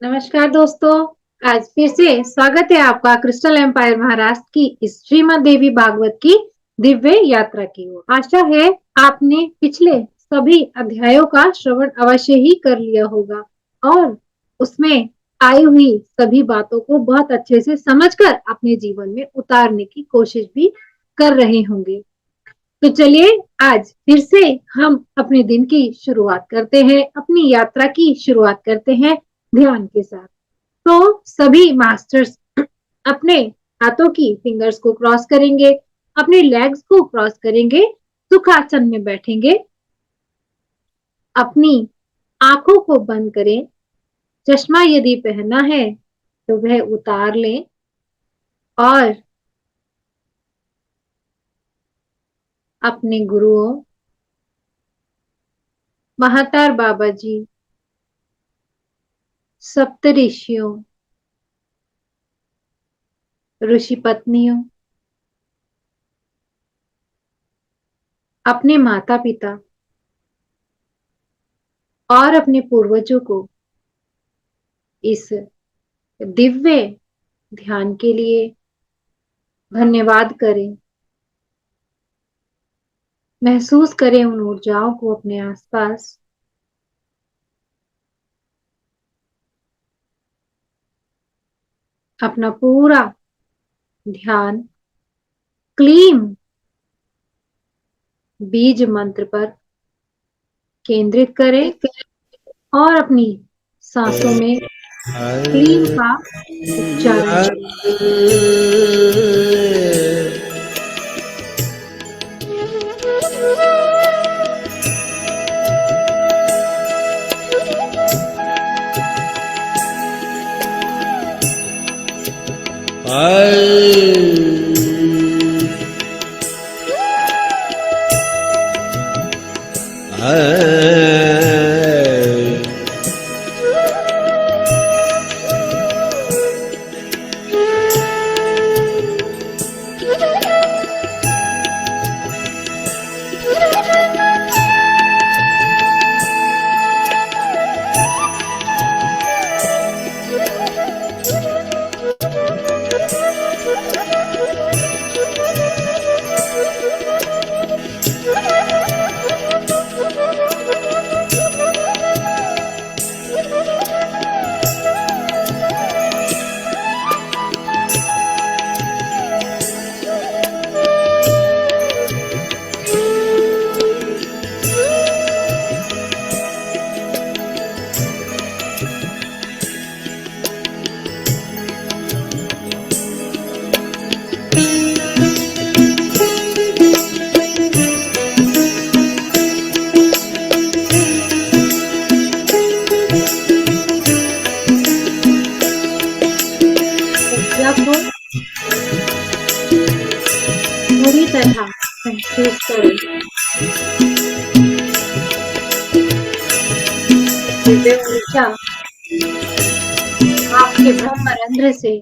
नमस्कार दोस्तों। आज फिर से स्वागत है आपका क्रिस्टल एम्पायर महाराष्ट्र की इस श्रीमद् देवी भागवत की दिव्य यात्रा की ओर। आशा है आपने पिछले सभी अध्यायों का श्रवण अवश्य ही कर लिया होगा और उसमें आई हुई सभी बातों को बहुत अच्छे से समझकर अपने जीवन में उतारने की कोशिश भी कर रहे होंगे। तो चलिए आज फिर से हम अपने दिन की शुरुआत करते हैं, अपनी यात्रा की शुरुआत करते हैं ध्यान के साथ। तो सभी मास्टर्स अपने हाथों की फिंगर्स को क्रॉस करेंगे, अपने लेग्स को क्रॉस करेंगे, सुखासन में बैठेंगे, अपनी आंखों को बंद करें। चश्मा यदि पहनना है तो वह उतार लें और अपने गुरुओं महातार बाबा जी, सप्तऋषियों, ऋषि पत्नियों, अपने माता पिता और अपने पूर्वजों को इस दिव्य ध्यान के लिए धन्यवाद करें। महसूस करें उन ऊर्जाओं को अपने आसपास। अपना पूरा ध्यान क्लीम बीज मंत्र पर केंद्रित करें और अपनी सांसों में क्लीम का उच्चारण करें। को पूरी तरह महसूस करें। दिव्य ऊर्जा आपके ब्रह्मरंध्र से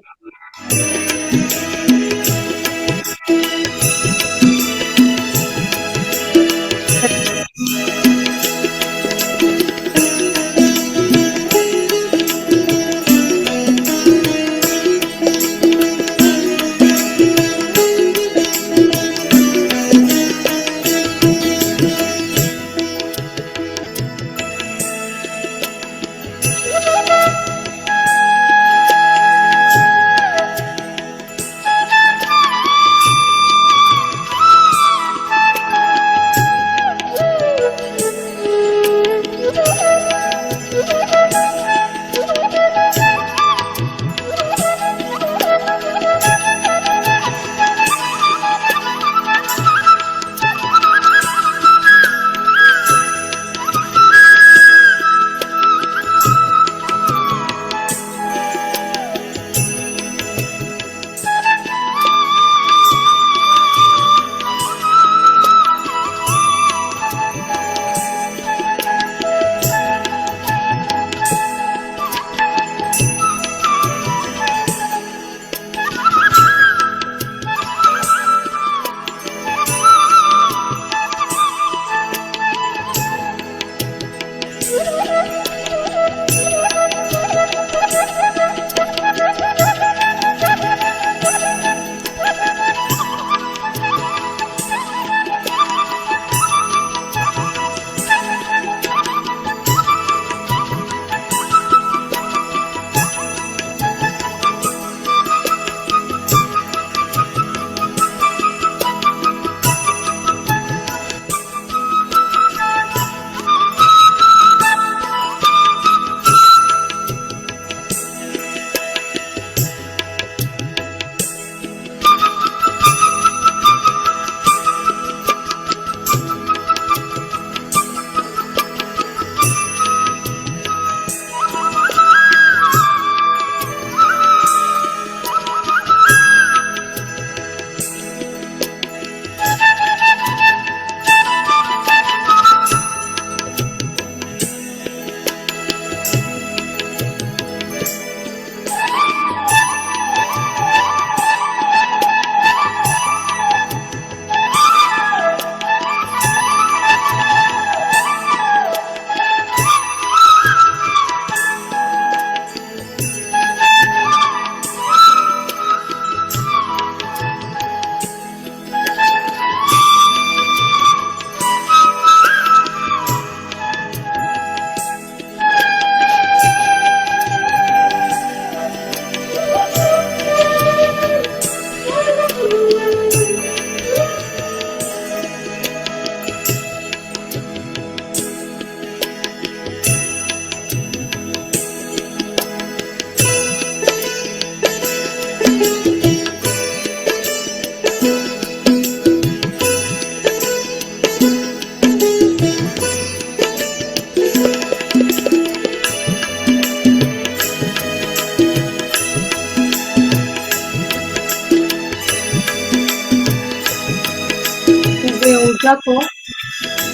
ऊर्जा को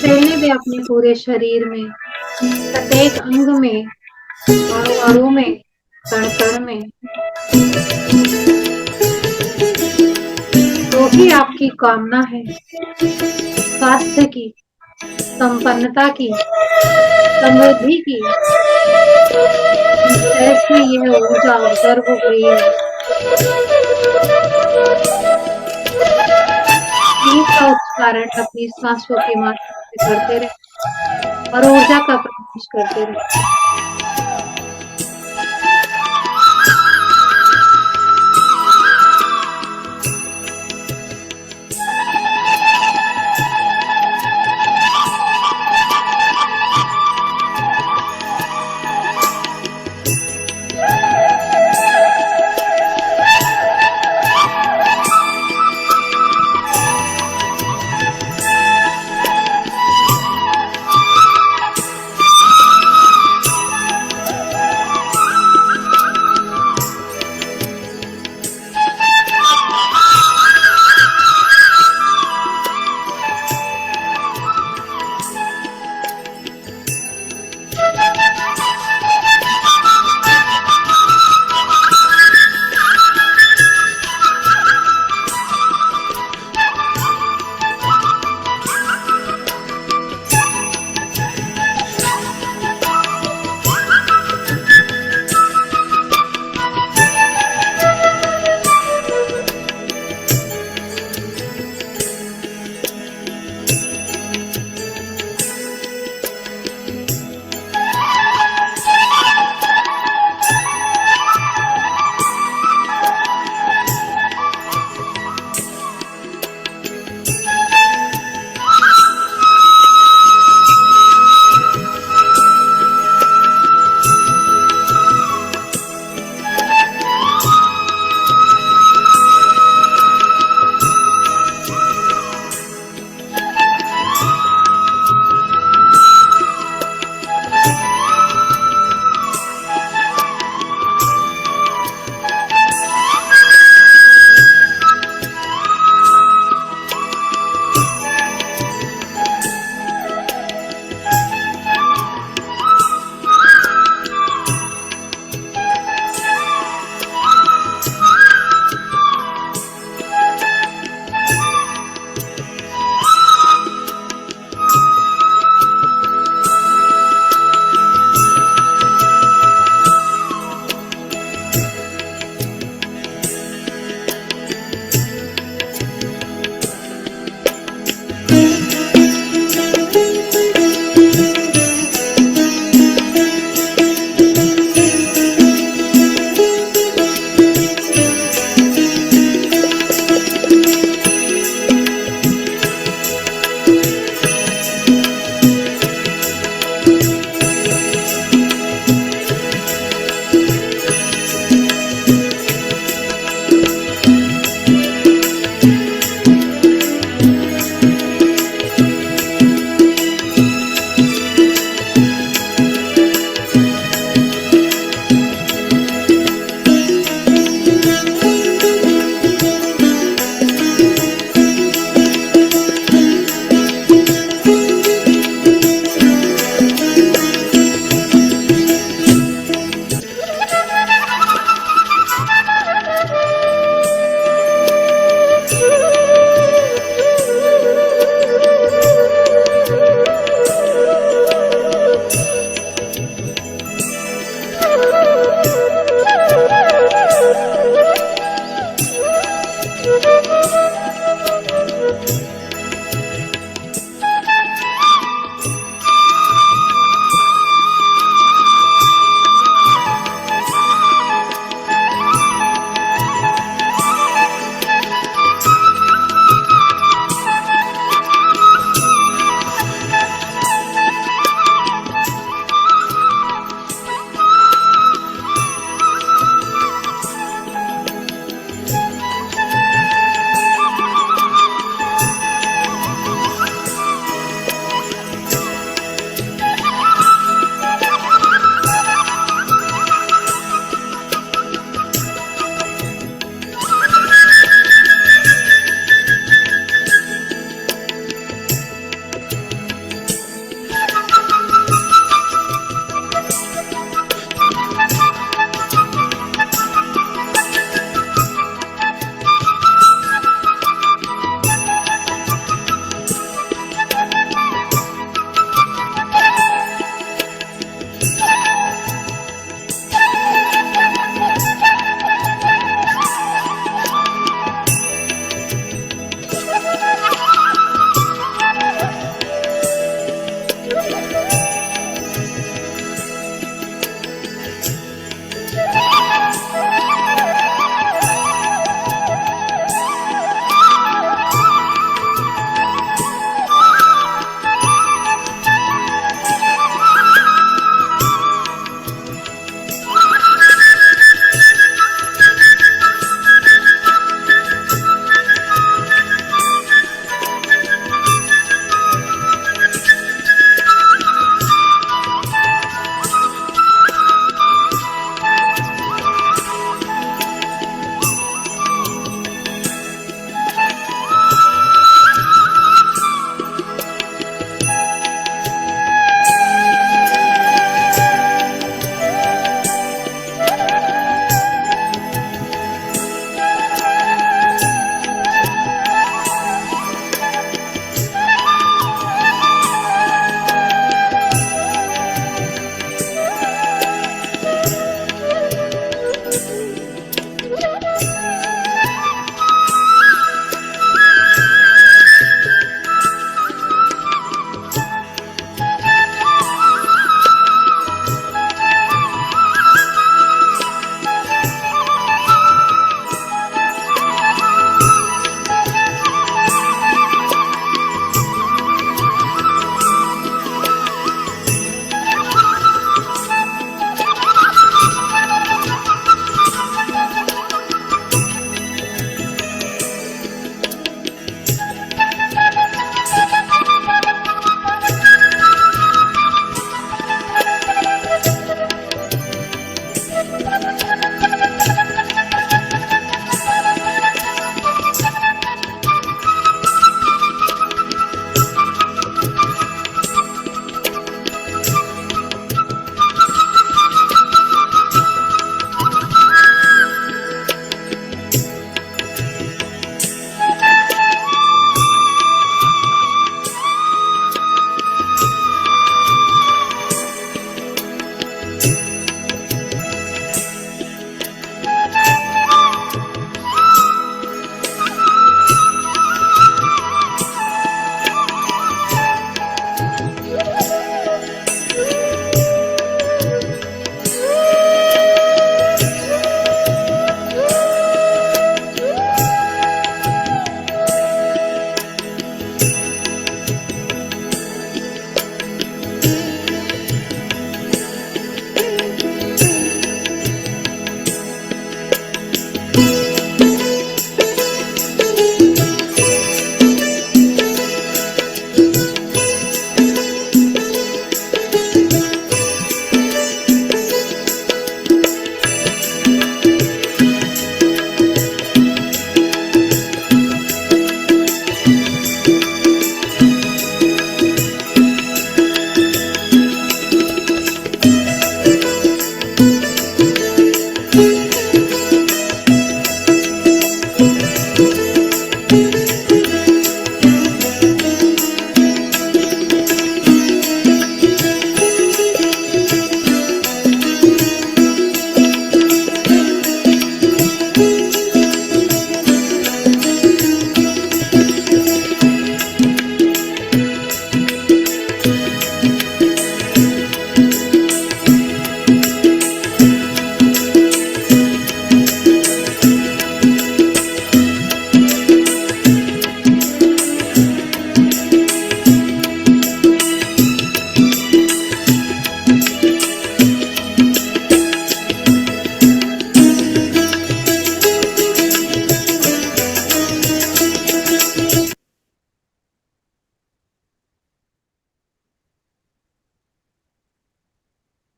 फैलने दें अपने पूरे शरीर में, प्रत्येक अंग में, अणु-अणु में, कण-कण में। जो भी आपकी कामना है, स्वास्थ्य की, संपन्नता की, समृद्धि की, इस में यह ऊर्जा अवसर हो गई है। इसका उच्चारण अपनी सांसों के माध्यम से करते रहे और ऊर्जा का प्रवेश करते रहे।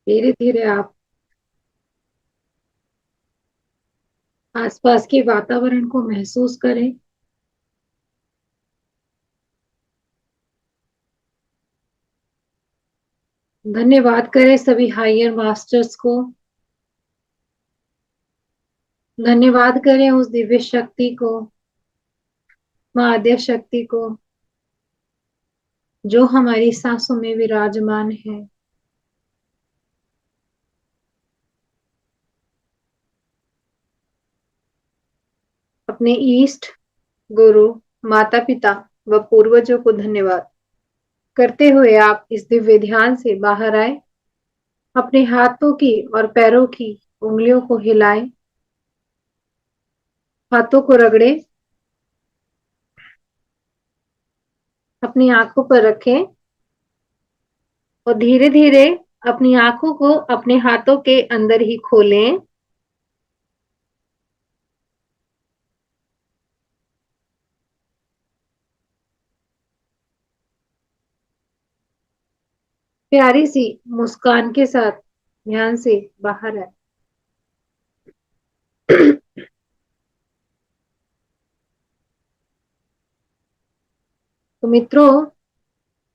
धीरे धीरे आप आसपास के वातावरण को महसूस करें। धन्यवाद करें सभी हायर मास्टर्स को। धन्यवाद करें उस दिव्य शक्ति को, मां आद्य शक्ति को, जो हमारी सांसों में विराजमान है। अपने ईष्ट, गुरु, माता पिता व पूर्वजों को धन्यवाद करते हुए आप इस दिव्य ध्यान से बाहर आए। अपने हाथों की और पैरों की उंगलियों को हिलाएं, हाथों को रगड़े, अपनी आंखों पर रखें और धीरे धीरे अपनी आंखों को अपने हाथों के अंदर ही खोलें। प्यारी सी मुस्कान के साथ ध्यान से बाहर आए। तो मित्रों,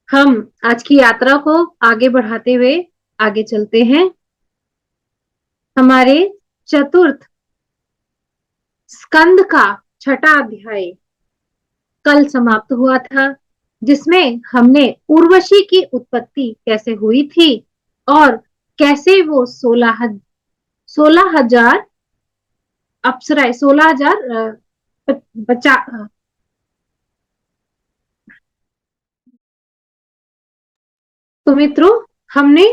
हम आज की यात्रा को आगे बढ़ाते हुए आगे चलते हैं। हमारे चतुर्थ स्कंद का छठा अध्याय कल समाप्त हुआ था, जिसमें हमने उर्वशी की उत्पत्ति कैसे हुई थी और कैसे वो 16,000 अप्सराएं 16,000 बचा। तो मित्रों, हमने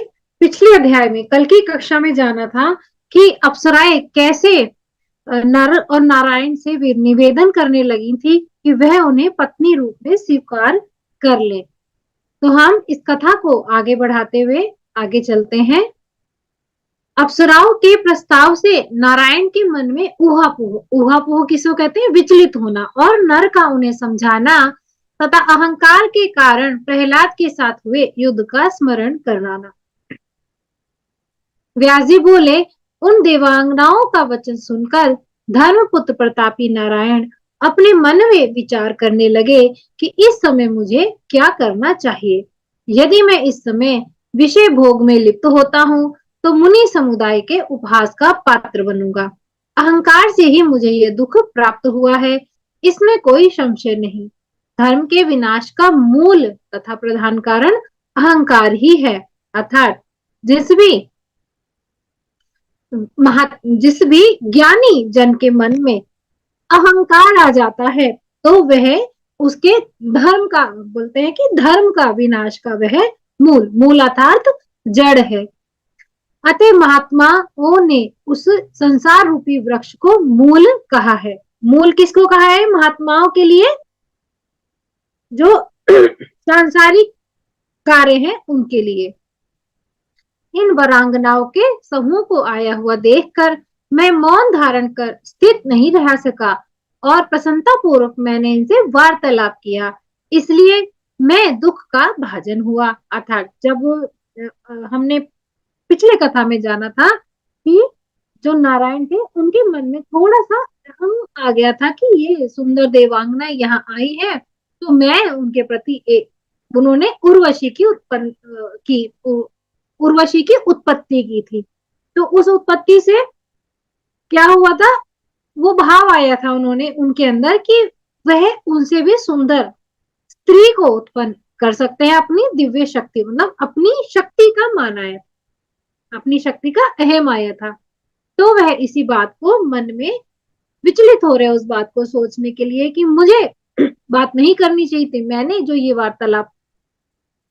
पिछले अध्याय में कल की कक्षा में जाना था कि अप्सराएं कैसे नर और नारायण से निवेदन करने लगी थी कि वह उन्हें पत्नी रूप में स्वीकार कर ले। तो हम इस कथा को आगे बढ़ाते हुए आगे चलते हैं। अप्सराओं के प्रस्ताव से नारायण के मन में ऊहापोह किसको कहते हैं? विचलित होना, और नर का उन्हें समझाना तथा अहंकार के कारण प्रहलाद के साथ हुए युद्ध का स्मरण कराना। व्यास जी बोले, उन देवांगनाओं का वचन सुनकर धर्मपुत्र प्रतापी नारायण अपने मन में विचार करने लगे कि इस समय मुझे क्या करना चाहिए। यदि मैं इस समय विषय भोग में लिप्त होता हूँ तो मुनि समुदाय के उपहास का पात्र बनूंगा। अहंकार से ही मुझे यह दुख प्राप्त हुआ है, इसमें कोई संशय नहीं। धर्म के विनाश का मूल तथा प्रधान कारण अहंकार ही है। अर्थात जिस भी जिस भी ज्ञानी जन के मन में अहंकार आ जाता है तो वह उसके धर्म का, बोलते हैं कि धर्म का विनाश का वह मूल अर्थात जड़ है। अतः महात्माओं ने उस संसार रूपी वृक्ष को मूल कहा है। मूल किसको कहा है? महात्माओं के लिए जो सांसारिक कार्य हैं उनके लिए। इन वरांगनाओं के समूह को आया हुआ देखकर मैं मौन धारण कर स्थित नहीं रह सका और प्रसन्नता पूर्वक मैंने इनसे वार्तालाप किया। इसलिए मैं दुख का भाजन हुआ। अर्थात जब हमने पिछले कथा में जाना था कि जो नारायण थे उनके मन में थोड़ा सा अहम आ गया था कि ये सुंदर देवांगना यहाँ आई है तो मैं उनके प्रति उन्होंने उर्वशी की उर्वशी की उत्पत्ति की थी। तो उस उत्पत्ति से क्या हुआ था, वो भाव आया था उन्होंने उनके अंदर कि वह उनसे भी सुंदर स्त्री को उत्पन्न कर सकते हैं अपनी दिव्य शक्ति, मतलब अपनी शक्ति का माना है, अपनी शक्ति का अहम आया था। तो वह इसी बात को मन में विचलित हो रहे, उस बात को सोचने के लिए कि मुझे बात नहीं करनी चाहिए थी। मैंने जो ये वार्तालाप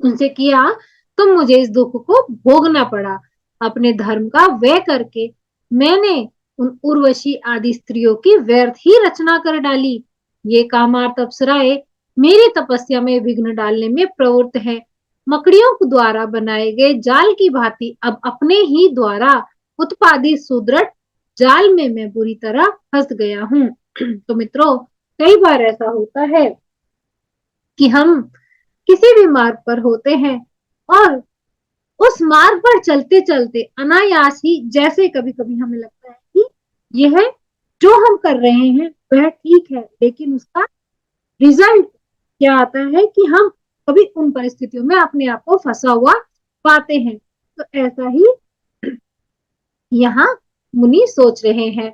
उनसे किया तो मुझे इस दुख को भोगना पड़ा। अपने धर्म का व्यय करके मैंने उन उर्वशी आदि स्त्रियों की व्यर्थ ही रचना कर डाली। ये कामार्थ अप्सराएं मेरी तपस्या में विघ्न डालने में प्रवृत्त है। मकड़ियों के द्वारा बनाए गए जाल की भांति अब अपने ही द्वारा उत्पादित सुदृढ़ जाल में मैं बुरी तरह फंस गया हूँ। तो मित्रों, कई बार ऐसा होता है कि हम किसी भी मार्ग पर होते हैं और उस मार्ग पर चलते चलते अनायास ही जैसे कभी कभी हमें लगता है कि यह जो हम कर रहे हैं वह ठीक है, लेकिन उसका रिजल्ट क्या आता है कि हम कभी उन परिस्थितियों में अपने आप को फंसा हुआ पाते हैं। तो ऐसा ही यहाँ मुनि सोच रहे हैं।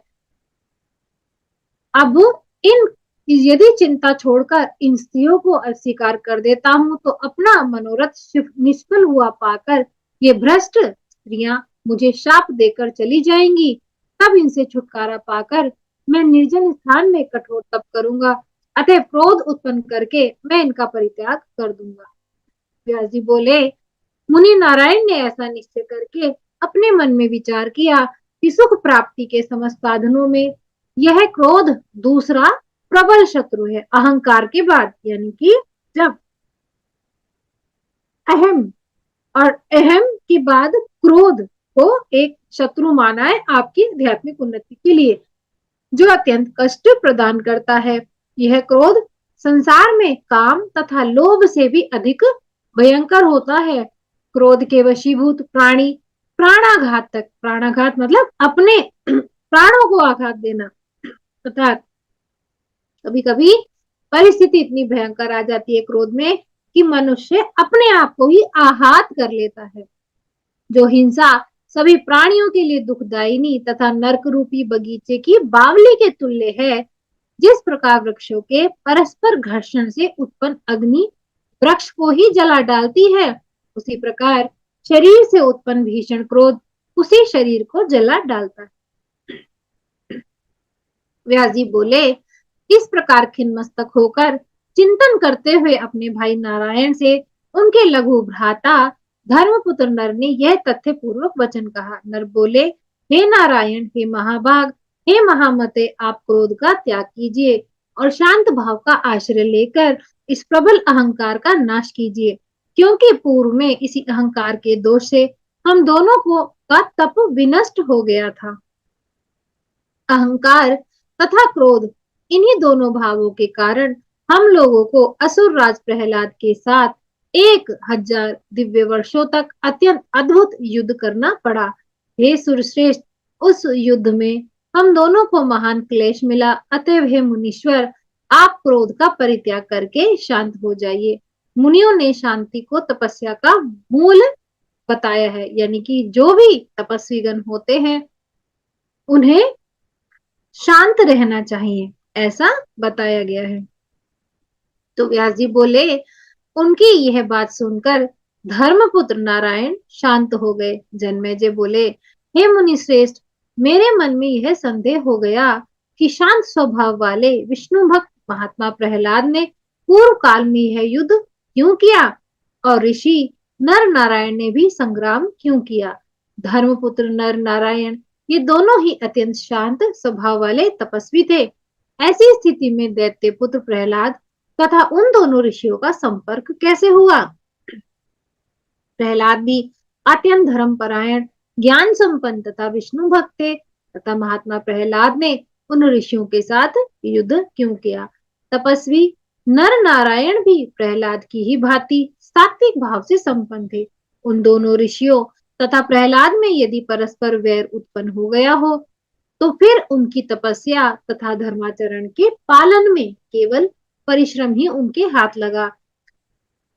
अब इन यदि चिंता छोड़कर इन स्त्रियों को अस्वीकार कर देता हूं तो अपना मनोरथ निष्फल हुआ पाकर ये भ्रष्ट स्त्रियां मुझे शाप देकर चली जाएंगी। तब इनसे छुटकारा पाकर मैं निर्जन स्थान में कठोर तप करूंगा, अतः क्रोध उत्पन्न करके मैं इनका परित्याग कर दूंगा। व्यास जी बोले, मुनि नारायण ने ऐसा निश्चय करके अपने मन में विचार किया कि सुख प्राप्ति के समस्त साधनों में यह क्रोध दूसरा प्रबल शत्रु है अहंकार के बाद। यानी कि जब अहम और अहम के बाद क्रोध को एक शत्रु माना है आपकी आध्यात्मिक उन्नति के लिए, जो अत्यंत कष्ट प्रदान करता है। यह क्रोध संसार में काम तथा लोभ से भी अधिक भयंकर होता है। क्रोध के वशीभूत प्राणी प्राणाघात तक, प्राणाघात मतलब अपने प्राणों को आघात देना, तथा कभी कभी परिस्थिति इतनी भयंकर आ जाती है क्रोध में कि मनुष्य अपने आप को ही आहत कर लेता है। जो हिंसा सभी प्राणियों के लिए दुखदायिनी तथा नरक रूपी बगीचे की बावली के तुल्य है। जिस प्रकार वृक्षों के परस्पर घर्षण से उत्पन्न अग्नि वृक्ष को ही जला डालती है, उसी प्रकार शरीर से उत्पन्न भीषण क्रोध उसी शरीर को जला डालता है। व्यास जी बोले, इस प्रकार खिन्मस्तक होकर चिंतन करते हुए अपने भाई नारायण से उनके लघु भ्राता धर्मपुत्र नर ने यह तथ्य पूर्वक वचन कहा। नर बोले, हे नारायण, हे महाभाग, हे महामते, आप क्रोध का त्याग कीजिए और शांत भाव का आश्रय लेकर इस प्रबल अहंकार का नाश कीजिए, क्योंकि पूर्व में इसी अहंकार के दोष से हम दोनों को का तप विनष्ट हो गया था। अहंकार तथा क्रोध, इन्हीं दोनों भावों के कारण हम लोगों को असुर राज प्रहलाद के साथ 1000 दिव्य वर्षों तक अत्यंत अद्भुत युद्ध करना पड़ा। हे सुरश्रेष्ठ, उस युद्ध में हम दोनों को महान क्लेश मिला, अतएव हे मुनीश्वर, आप क्रोध का परित्याग करके शांत हो जाइए। मुनियों ने शांति को तपस्या का मूल बताया है, यानी कि जो भी तपस्वीगण होते हैं उन्हें शांत रहना चाहिए, ऐसा बताया गया है। तो व्यास जी बोले, उनकी यह बात सुनकर धर्मपुत्र नारायण शांत हो गए। जन्मेजय बोले, हे मुनि श्रेष्ठ, मेरे मन में यह संदेह हो गया कि शांत स्वभाव वाले विष्णु भक्त महात्मा प्रहलाद ने पूर्व काल में यह युद्ध क्यों किया और ऋषि नर नारायण ने भी संग्राम क्यों किया। धर्मपुत्र नर नारायण ये दोनों ही अत्यंत शांत स्वभाव वाले तपस्वी थे। ऐसी स्थिति में दैत्य पुत्र प्रहलाद तथा उन दोनों ऋषियों का संपर्क कैसे हुआ। प्रहलाद भी अत्यंत धर्मपरायण, ज्ञान संपन्न तथा विष्णु भक्त थे, तथा महात्मा प्रहलाद ने उन ऋषियों के साथ युद्ध क्यों किया। तपस्वी नर नारायण भी प्रहलाद की ही भांति सात्विक भाव से संपन्न थे। उन दोनों ऋषियों तथा प्रहलाद में यदि परस्पर वैर उत्पन्न हो गया हो, तो फिर उनकी तपस्या तथा धर्माचरण के पालन में केवल परिश्रम ही उनके हाथ लगा।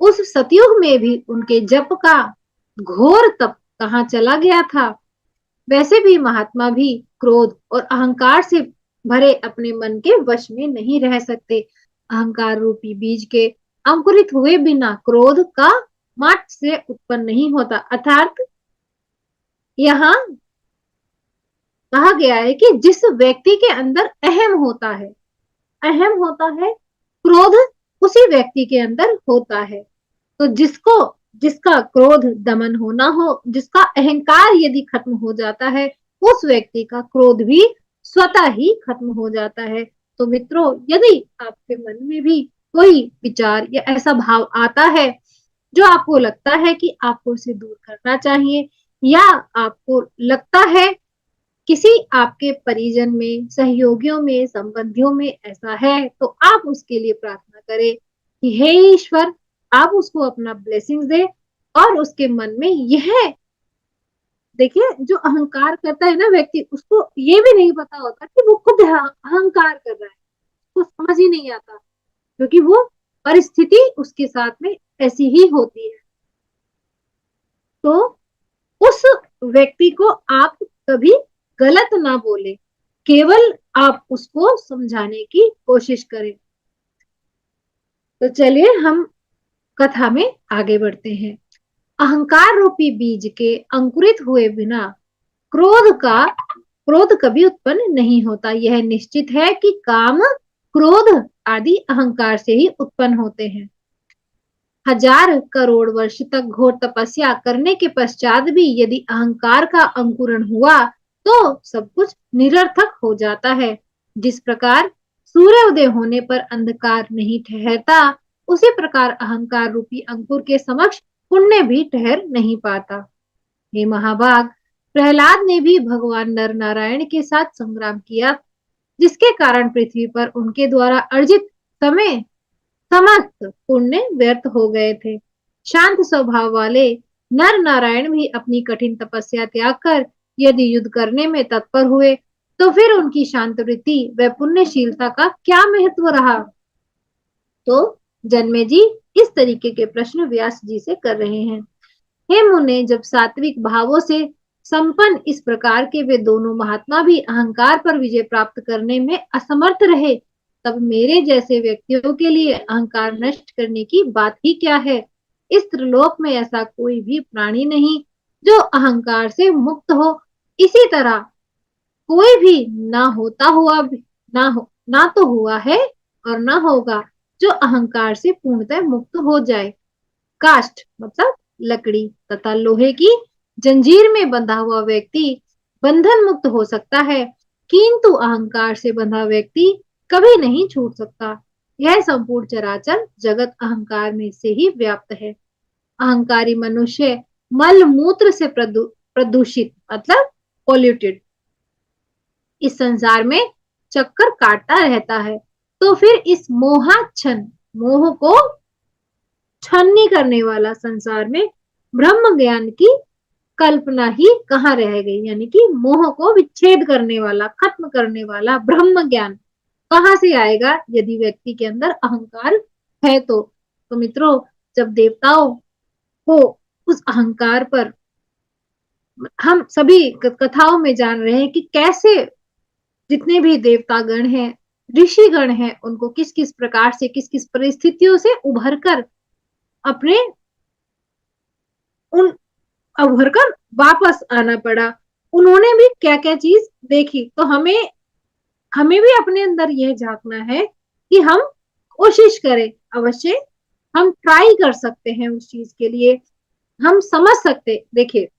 उस सतयुग में भी उनके जप का घोर तप कहाँ चला गया था। वैसे भी महात्मा भी क्रोध और अहंकार से भरे अपने मन के वश में नहीं रह सकते। अहंकार रूपी बीज के अंकुरित हुए बिना क्रोध का माट से उत्पन्न नहीं होता। अर्थात यहाँ कहा गया है कि जिस व्यक्ति के अंदर अहम होता है, क्रोध उसी व्यक्ति के अंदर होता है। तो जिसका क्रोध दमन होना हो, जिसका अहंकार यदि खत्म हो जाता है, उस व्यक्ति का क्रोध भी स्वतः ही खत्म हो जाता है। तो मित्रों, यदि आपके मन में भी कोई विचार या ऐसा भाव आता है जो आपको लगता है कि आपको उसे दूर करना चाहिए, या आपको लगता है किसी आपके परिजन में, सहयोगियों में, संबंधियों में ऐसा है, तो आप उसके लिए प्रार्थना करें कि हे ईश्वर, आप उसको अपना ब्लेसिंग दे और उसके मन में यह, देखिए जो अहंकार करता है ना व्यक्ति, उसको ये भी नहीं पता होता कि वो खुद अहंकार कर रहा है, उसको समझ ही नहीं आता, क्योंकि वो परिस्थिति उसके साथ में ऐसी ही होती है। तो उस व्यक्ति को आप कभी गलत ना बोले, केवल आप उसको समझाने की कोशिश करें। तो चलिए हम कथा में आगे बढ़ते हैं। अहंकार रूपी बीज के अंकुरित हुए बिना क्रोध कभी उत्पन्न नहीं होता। यह निश्चित है कि काम, क्रोध आदि अहंकार से ही उत्पन्न होते हैं। हजार करोड़ वर्ष तक घोर तपस्या करने के पश्चात भी यदि अहंकार का अंकुरण हुआ तो सब कुछ निरर्थक हो जाता है। जिस प्रकार सूर्योदय होने पर अंधकार नहीं ठहरता, उसी प्रकार अहंकार रूपी अंकुर के समक्ष पुण्य भी ठहर नहीं पाता। हे महाभाग, प्रहलाद ने भी भगवान नर नारायण के साथ संग्राम किया, जिसके कारण पृथ्वी पर उनके द्वारा अर्जित समय समस्त पुण्य व्यर्थ हो गए थे। शांत स्वभाव वाले नर नारायण भी अपनी कठिन तपस्या त्याग कर यदि युद्ध करने में तत्पर हुए, तो फिर उनकी शांत वृत्ति व पुण्यशीलता का क्या महत्व रहा। तो जन्मे जी इस तरीके के प्रश्न व्यास जी से कर रहे हैं। हे मुने, जब सात्विक भावों से संपन्न इस प्रकार के वे दोनों महात्मा भी अहंकार पर विजय प्राप्त करने में असमर्थ रहे, तब मेरे जैसे व्यक्तियों के लिए अहंकार नष्ट करने की बात ही क्या है। इस त्रिलोक में ऐसा कोई भी प्राणी नहीं जो अहंकार से मुक्त हो। इसी तरह कोई भी ना होता हुआ ना तो हुआ है और ना होगा जो अहंकार से पूर्णतः मुक्त हो जाए। काष्ठ मतलब लकड़ी तथा लोहे की जंजीर में बंधा हुआ व्यक्ति बंधन मुक्त हो सकता है, किंतु अहंकार से बंधा व्यक्ति कभी नहीं छूट सकता। यह संपूर्ण चराचर जगत अहंकार में से ही व्याप्त है। अहंकारी मनुष्य मल मूत्र से प्रदूषित मतलब पोल्यूटेड इस संसार में चक्कर काटता रहता है। तो फिर इस मोह को छन्नी करने वाला संसार में ब्रह्म ज्ञान की कल्पना ही कहाँ रह गई। यानी कि मोह को विच्छेद करने वाला, खत्म करने वाला ब्रह्म ज्ञान कहाँ से आएगा यदि व्यक्ति के अंदर अहंकार है तो मित्रों, जब देवताओं को उस अहंकार पर हम सभी कथाओं में जान रहे हैं कि कैसे जितने भी देवतागण हैं, ऋषिगण हैं, उनको किस किस प्रकार से, किस किस परिस्थितियों से उभर कर अपने उन उभर कर वापस आना पड़ा। उन्होंने भी क्या क्या चीज देखी। तो हमें हमें भी अपने अंदर यह झांकना है कि हम कोशिश करें। अवश्य हम ट्राई कर सकते हैं उस चीज के लिए, हम समझ सकते। देखिए,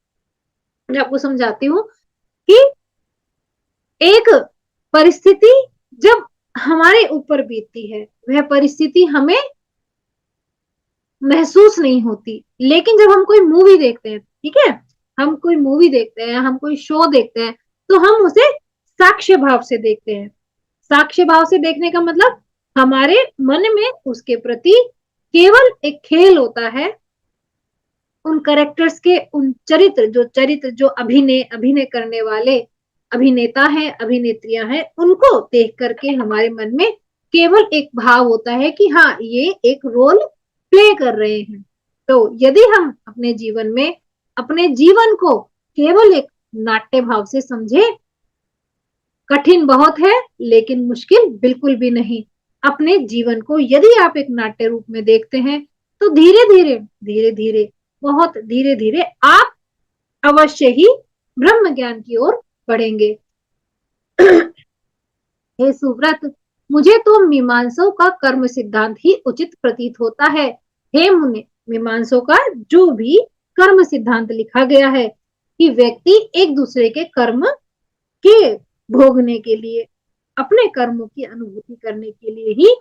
मैं आपको समझाती हूँ कि एक परिस्थिति जब हमारे ऊपर बीतती है, वह परिस्थिति हमें महसूस नहीं होती, लेकिन जब हम कोई मूवी देखते हैं, ठीक है, हम कोई मूवी देखते हैं, हम कोई शो देखते हैं, तो हम उसे साक्ष्य भाव से देखते हैं। साक्ष्य भाव से देखने का मतलब हमारे मन में उसके प्रति केवल एक खेल होता है। उन कैरेक्टर्स के, उन चरित्र जो अभिनय करने वाले अभिनेता हैं, अभिनेत्रियां हैं, उनको देख करके हमारे मन में केवल एक भाव होता है कि हाँ, ये एक रोल प्ले कर रहे हैं। तो यदि हम अपने जीवन में अपने जीवन को केवल एक नाट्य भाव से समझे, कठिन बहुत है लेकिन मुश्किल बिल्कुल भी नहीं। अपने जीवन को यदि आप एक नाट्य रूप में देखते हैं तो धीरे धीरे बहुत धीरे धीरे आप अवश्य ही ब्रह्म ज्ञान की ओर बढ़ेंगे। हे सुव्रत, मुझे तो मीमांसों का कर्म सिद्धांत ही उचित प्रतीत होता है। हे मुने, मीमांसों का जो भी कर्म सिद्धांत लिखा गया है कि व्यक्ति एक दूसरे के कर्म के भोगने के लिए, अपने कर्मों की अनुभूति करने के लिए ही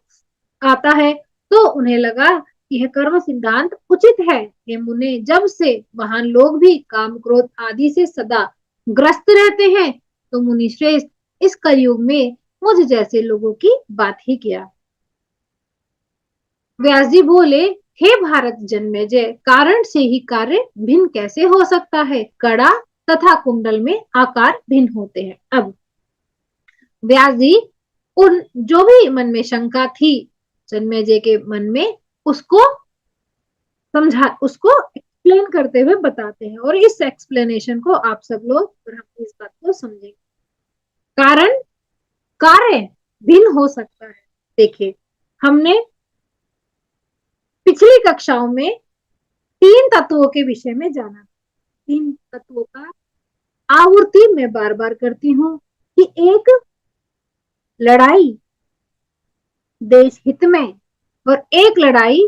आता है, तो उन्हें लगा कि यह कर्म सिद्धांत उचित है। हे मुने, जब से महान लोग भी काम क्रोध आदि से सदा ग्रस्त रहते हैं, तो मुनि श्रेष्ठ इस कलयुग में मुझ जैसे लोगों की बात ही क्या। व्यास जी बोले, हे भारत जन्मेजय, कारण से ही कार्य भिन्न कैसे हो सकता है। कड़ा तथा कुंडल में आकार भिन्न होते हैं। अब व्यास जी उन जो भी मन में शंका थी जन्मेजय के मन में, उसको उसको एक्सप्लेन करते हुए बताते हैं, और इस एक्सप्लेनेशन को आप सब लोग और हम इस बात को समझेंगे। कारण कार्य भिन्न हो सकता है। देखिए, हमने पिछली कक्षाओं में तीन तत्वों के विषय में जाना। तीन तत्वों का आवृत्ति मैं बार बार करती हूँ कि एक लड़ाई देश हित में, और एक लड़ाई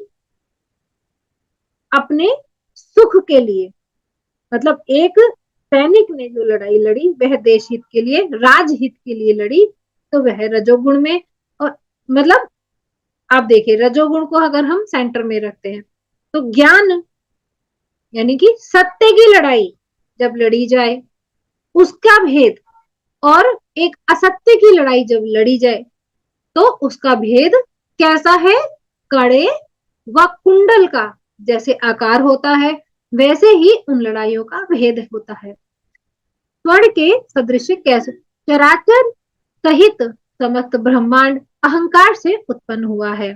अपने सुख के लिए। मतलब एक सैनिक ने जो लड़ाई लड़ी वह देश हित के लिए, राजहित के लिए लड़ी, तो वह रजोगुण में। और मतलब आप देखिए, रजोगुण को अगर हम सेंटर में रखते हैं तो ज्ञान यानी कि सत्य की लड़ाई जब लड़ी जाए उसका भेद, और एक असत्य की लड़ाई जब लड़ी जाए तो उसका भेद कैसा है। कड़े व कुंडल का जैसे आकार होता है, वैसे ही उन लड़ाइयों का भेद होता है। स्वर्ण के सदृश कैसे चराचर सहित समस्त ब्रह्मांड अहंकार से उत्पन्न हुआ है।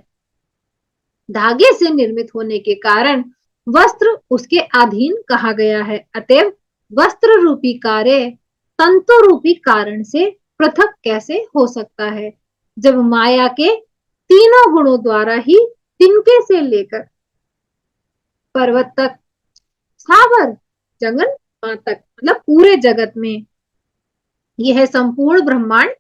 धागे से निर्मित होने के कारण वस्त्र उसके अधीन कहा गया है। अतएव वस्त्र रूपी कार्य तंतु रूपी कारण से पृथक कैसे हो सकता है, जब माया के तीनों गुणों द्वारा ही तिनके से लेकर पर्वत तक, स्थावर जंगल तक, मतलब पूरे जगत में यह संपूर्ण ब्रह्मांड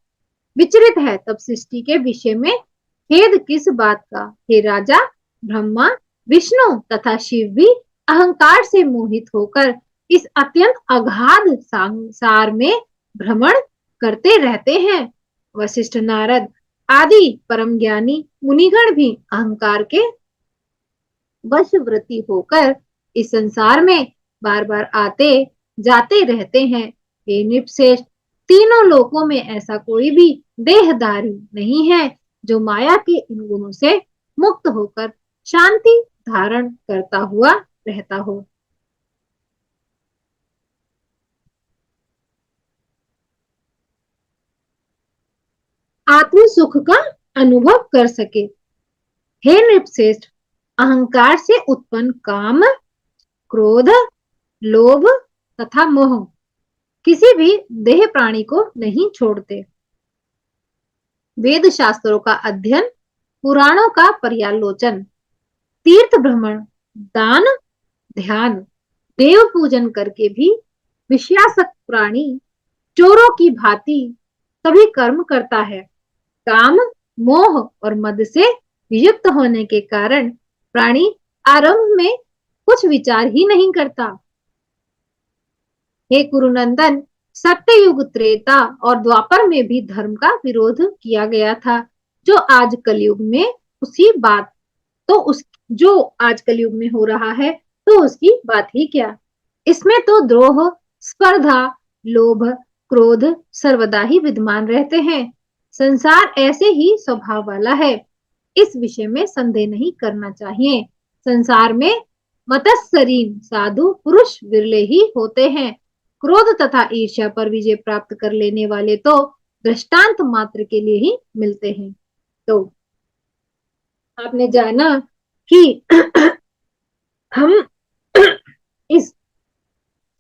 विचरित है, तब सृष्टि के विषय में खेद किस बात का। हे राजा, ब्रह्मा, विष्णु तथा शिव भी अहंकार से मोहित होकर इस अत्यंत अगाध संसार में भ्रमण करते रहते हैं। वशिष्ठ, नारद आदि परम ज्ञानी मुनिगण भी अहंकार के वशवर्ती होकर इस संसार में बार बार आते जाते रहते हैं। हे नृपश्रेष्ठ, तीनों लोकों में ऐसा कोई भी देहधारी नहीं है जो माया के इन गुणों से मुक्त होकर शांति धारण करता हुआ रहता हो। आत्म सुख का अनुभव कर सके। हे नृपश्रेष्ठ, अहंकार से उत्पन्न काम, क्रोध, लोभ तथा मोह किसी भी देह प्राणी को नहीं छोड़ते। वेद शास्त्रों का अध्ययन, पुराणों का पर्यालोचन, तीर्थ भ्रमण, दान, ध्यान, देव पूजन करके भी विषयासक्त प्राणी चोरों की भांति सभी कर्म करता है। काम, मोह और मद से युक्त होने के कारण प्राणी आरंभ में कुछ विचार ही नहीं करता। हे कुरुनंदन, सत्ययुग, त्रेता और द्वापर में भी धर्म का विरोध किया गया था। जो आज कलयुग में उसी बात तो उस जो आज कलयुग में हो रहा है तो उसकी बात ही क्या। इसमें तो द्रोह, स्पर्धा, लोभ, क्रोध सर्वदा ही विद्यमान रहते हैं। संसार ऐसे ही स्वभाव वाला है, इस विषय में संदेह नहीं करना चाहिए। संसार में मतस्सरीन साधु पुरुष विरले ही होते हैं। क्रोध तथा ईर्ष्या पर विजय प्राप्त कर लेने वाले तो दृष्टांत मात्र के लिए ही मिलते हैं। तो आपने जाना कि हम इस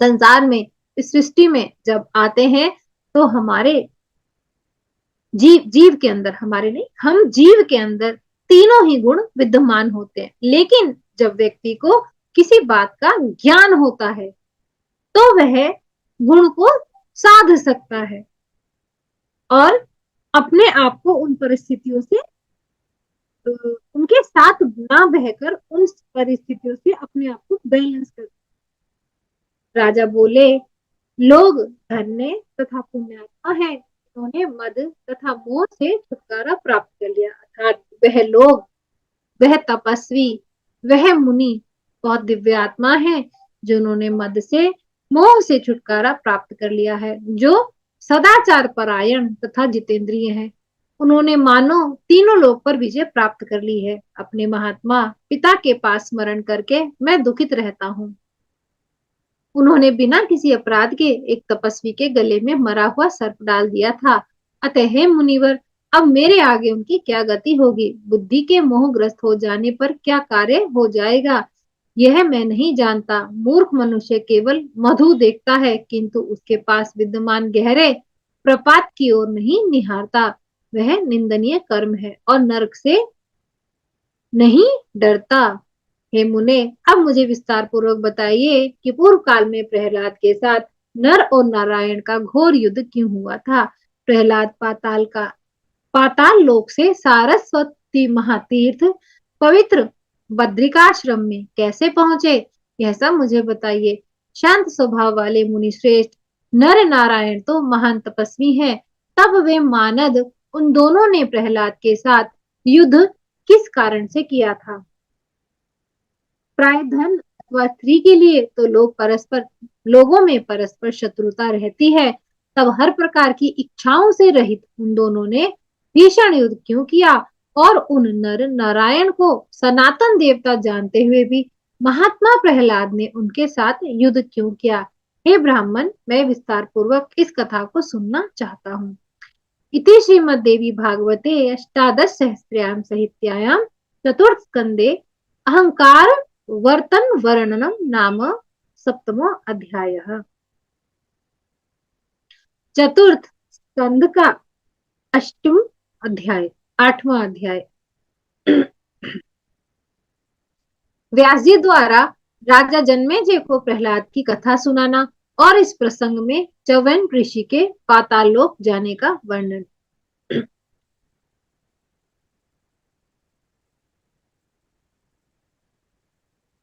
संसार में, इस सृष्टि में जब आते हैं तो हमारे जीव के अंदर, हमारे नहीं, हम जीव के अंदर तीनों ही गुण विद्यमान होते हैं। लेकिन जब व्यक्ति को किसी बात का ज्ञान होता है तो वह गुण को साध सकता है और अपने आप को उन परिस्थितियों से, उनके साथ ना बहकर उन परिस्थितियों से अपने आप को बैलेंस कर। राजा बोले, लोग धन्य तथा पुण्यात्मा है, उन्होंने मद तथा मोह से छुटकारा प्राप्त कर लिया। अर्थात वह लोग, वह तपस्वी, वह मुनि बहुत दिव्य आत्मा है जिन्होंने मद से, मोह से छुटकारा प्राप्त कर लिया है, जो सदाचार परायण तथा जितेंद्रिय है। उन्होंने मानो तीनों लोक पर विजय प्राप्त कर ली है। अपने महात्मा पिता के पास स्मरण करके मैं दुखित रहता हूँ। उन्होंने बिना किसी अपराध के एक तपस्वी के गले में मरा हुआ सर्प डाल दिया था। अतः हे मुनिवर, अब मेरे आगे उनकी क्या गति होगी? बुद्धि के मोहग्रस्त हो जाने पर क्या कार्य हो जाएगा, यह मैं नहीं जानता। मूर्ख मनुष्य केवल मधु देखता है, किंतु उसके पास विद्यमान गहरे प्रपात की ओर नहीं निहारता। वह निंदनीय कर्म है और नरक से नहीं डरता। हे मुने, अब मुझे विस्तार पूर्वक बताइए कि पूर्व काल में प्रहलाद के साथ नर और नारायण का घोर युद्ध क्यों हुआ था। प्रहलाद पाताल लोक से सारस्वती महातीर्थ पवित्र बद्रिकाश्रम में कैसे पहुंचे, यह सब मुझे बताइए। शांत स्वभाव वाले मुनि श्रेष्ठ नर नारायण तो महान तपस्वी हैं, तब वे मानद उन दोनों ने प्रहलाद के साथ युद्ध किस कारण से किया था? प्राय धन अथवा स्त्री के लिए तो लोगों में परस्पर शत्रुता रहती है। तब हर प्रकार की इच्छाओं से रहित उन दोनों ने भीषण युद्ध क्यों किया और उन नर नारायण को सनातन देवता जानते हुए भी महात्मा प्रहलाद ने उनके साथ युद्ध क्यों किया? हे ब्राह्मण, मैं विस्तार पूर्वक इस कथा को सुनना चाहता हूँ। इति श्रीमद्देवी भागवते अष्टादश सहस्रयां संहितायां चतुर्थ स्कंदे अहंकार वर्तन वर्णनम नाम सप्तमो अध्यायः। चतुर्थ स्कंद का अष्टम अध्याय, आठवां अध्याय। व्यास जी द्वारा राजा जन्मेजय को प्रहलाद की कथा सुनाना और इस प्रसंग में च्यवन ऋषि के पाताल लोक जाने का वर्णन।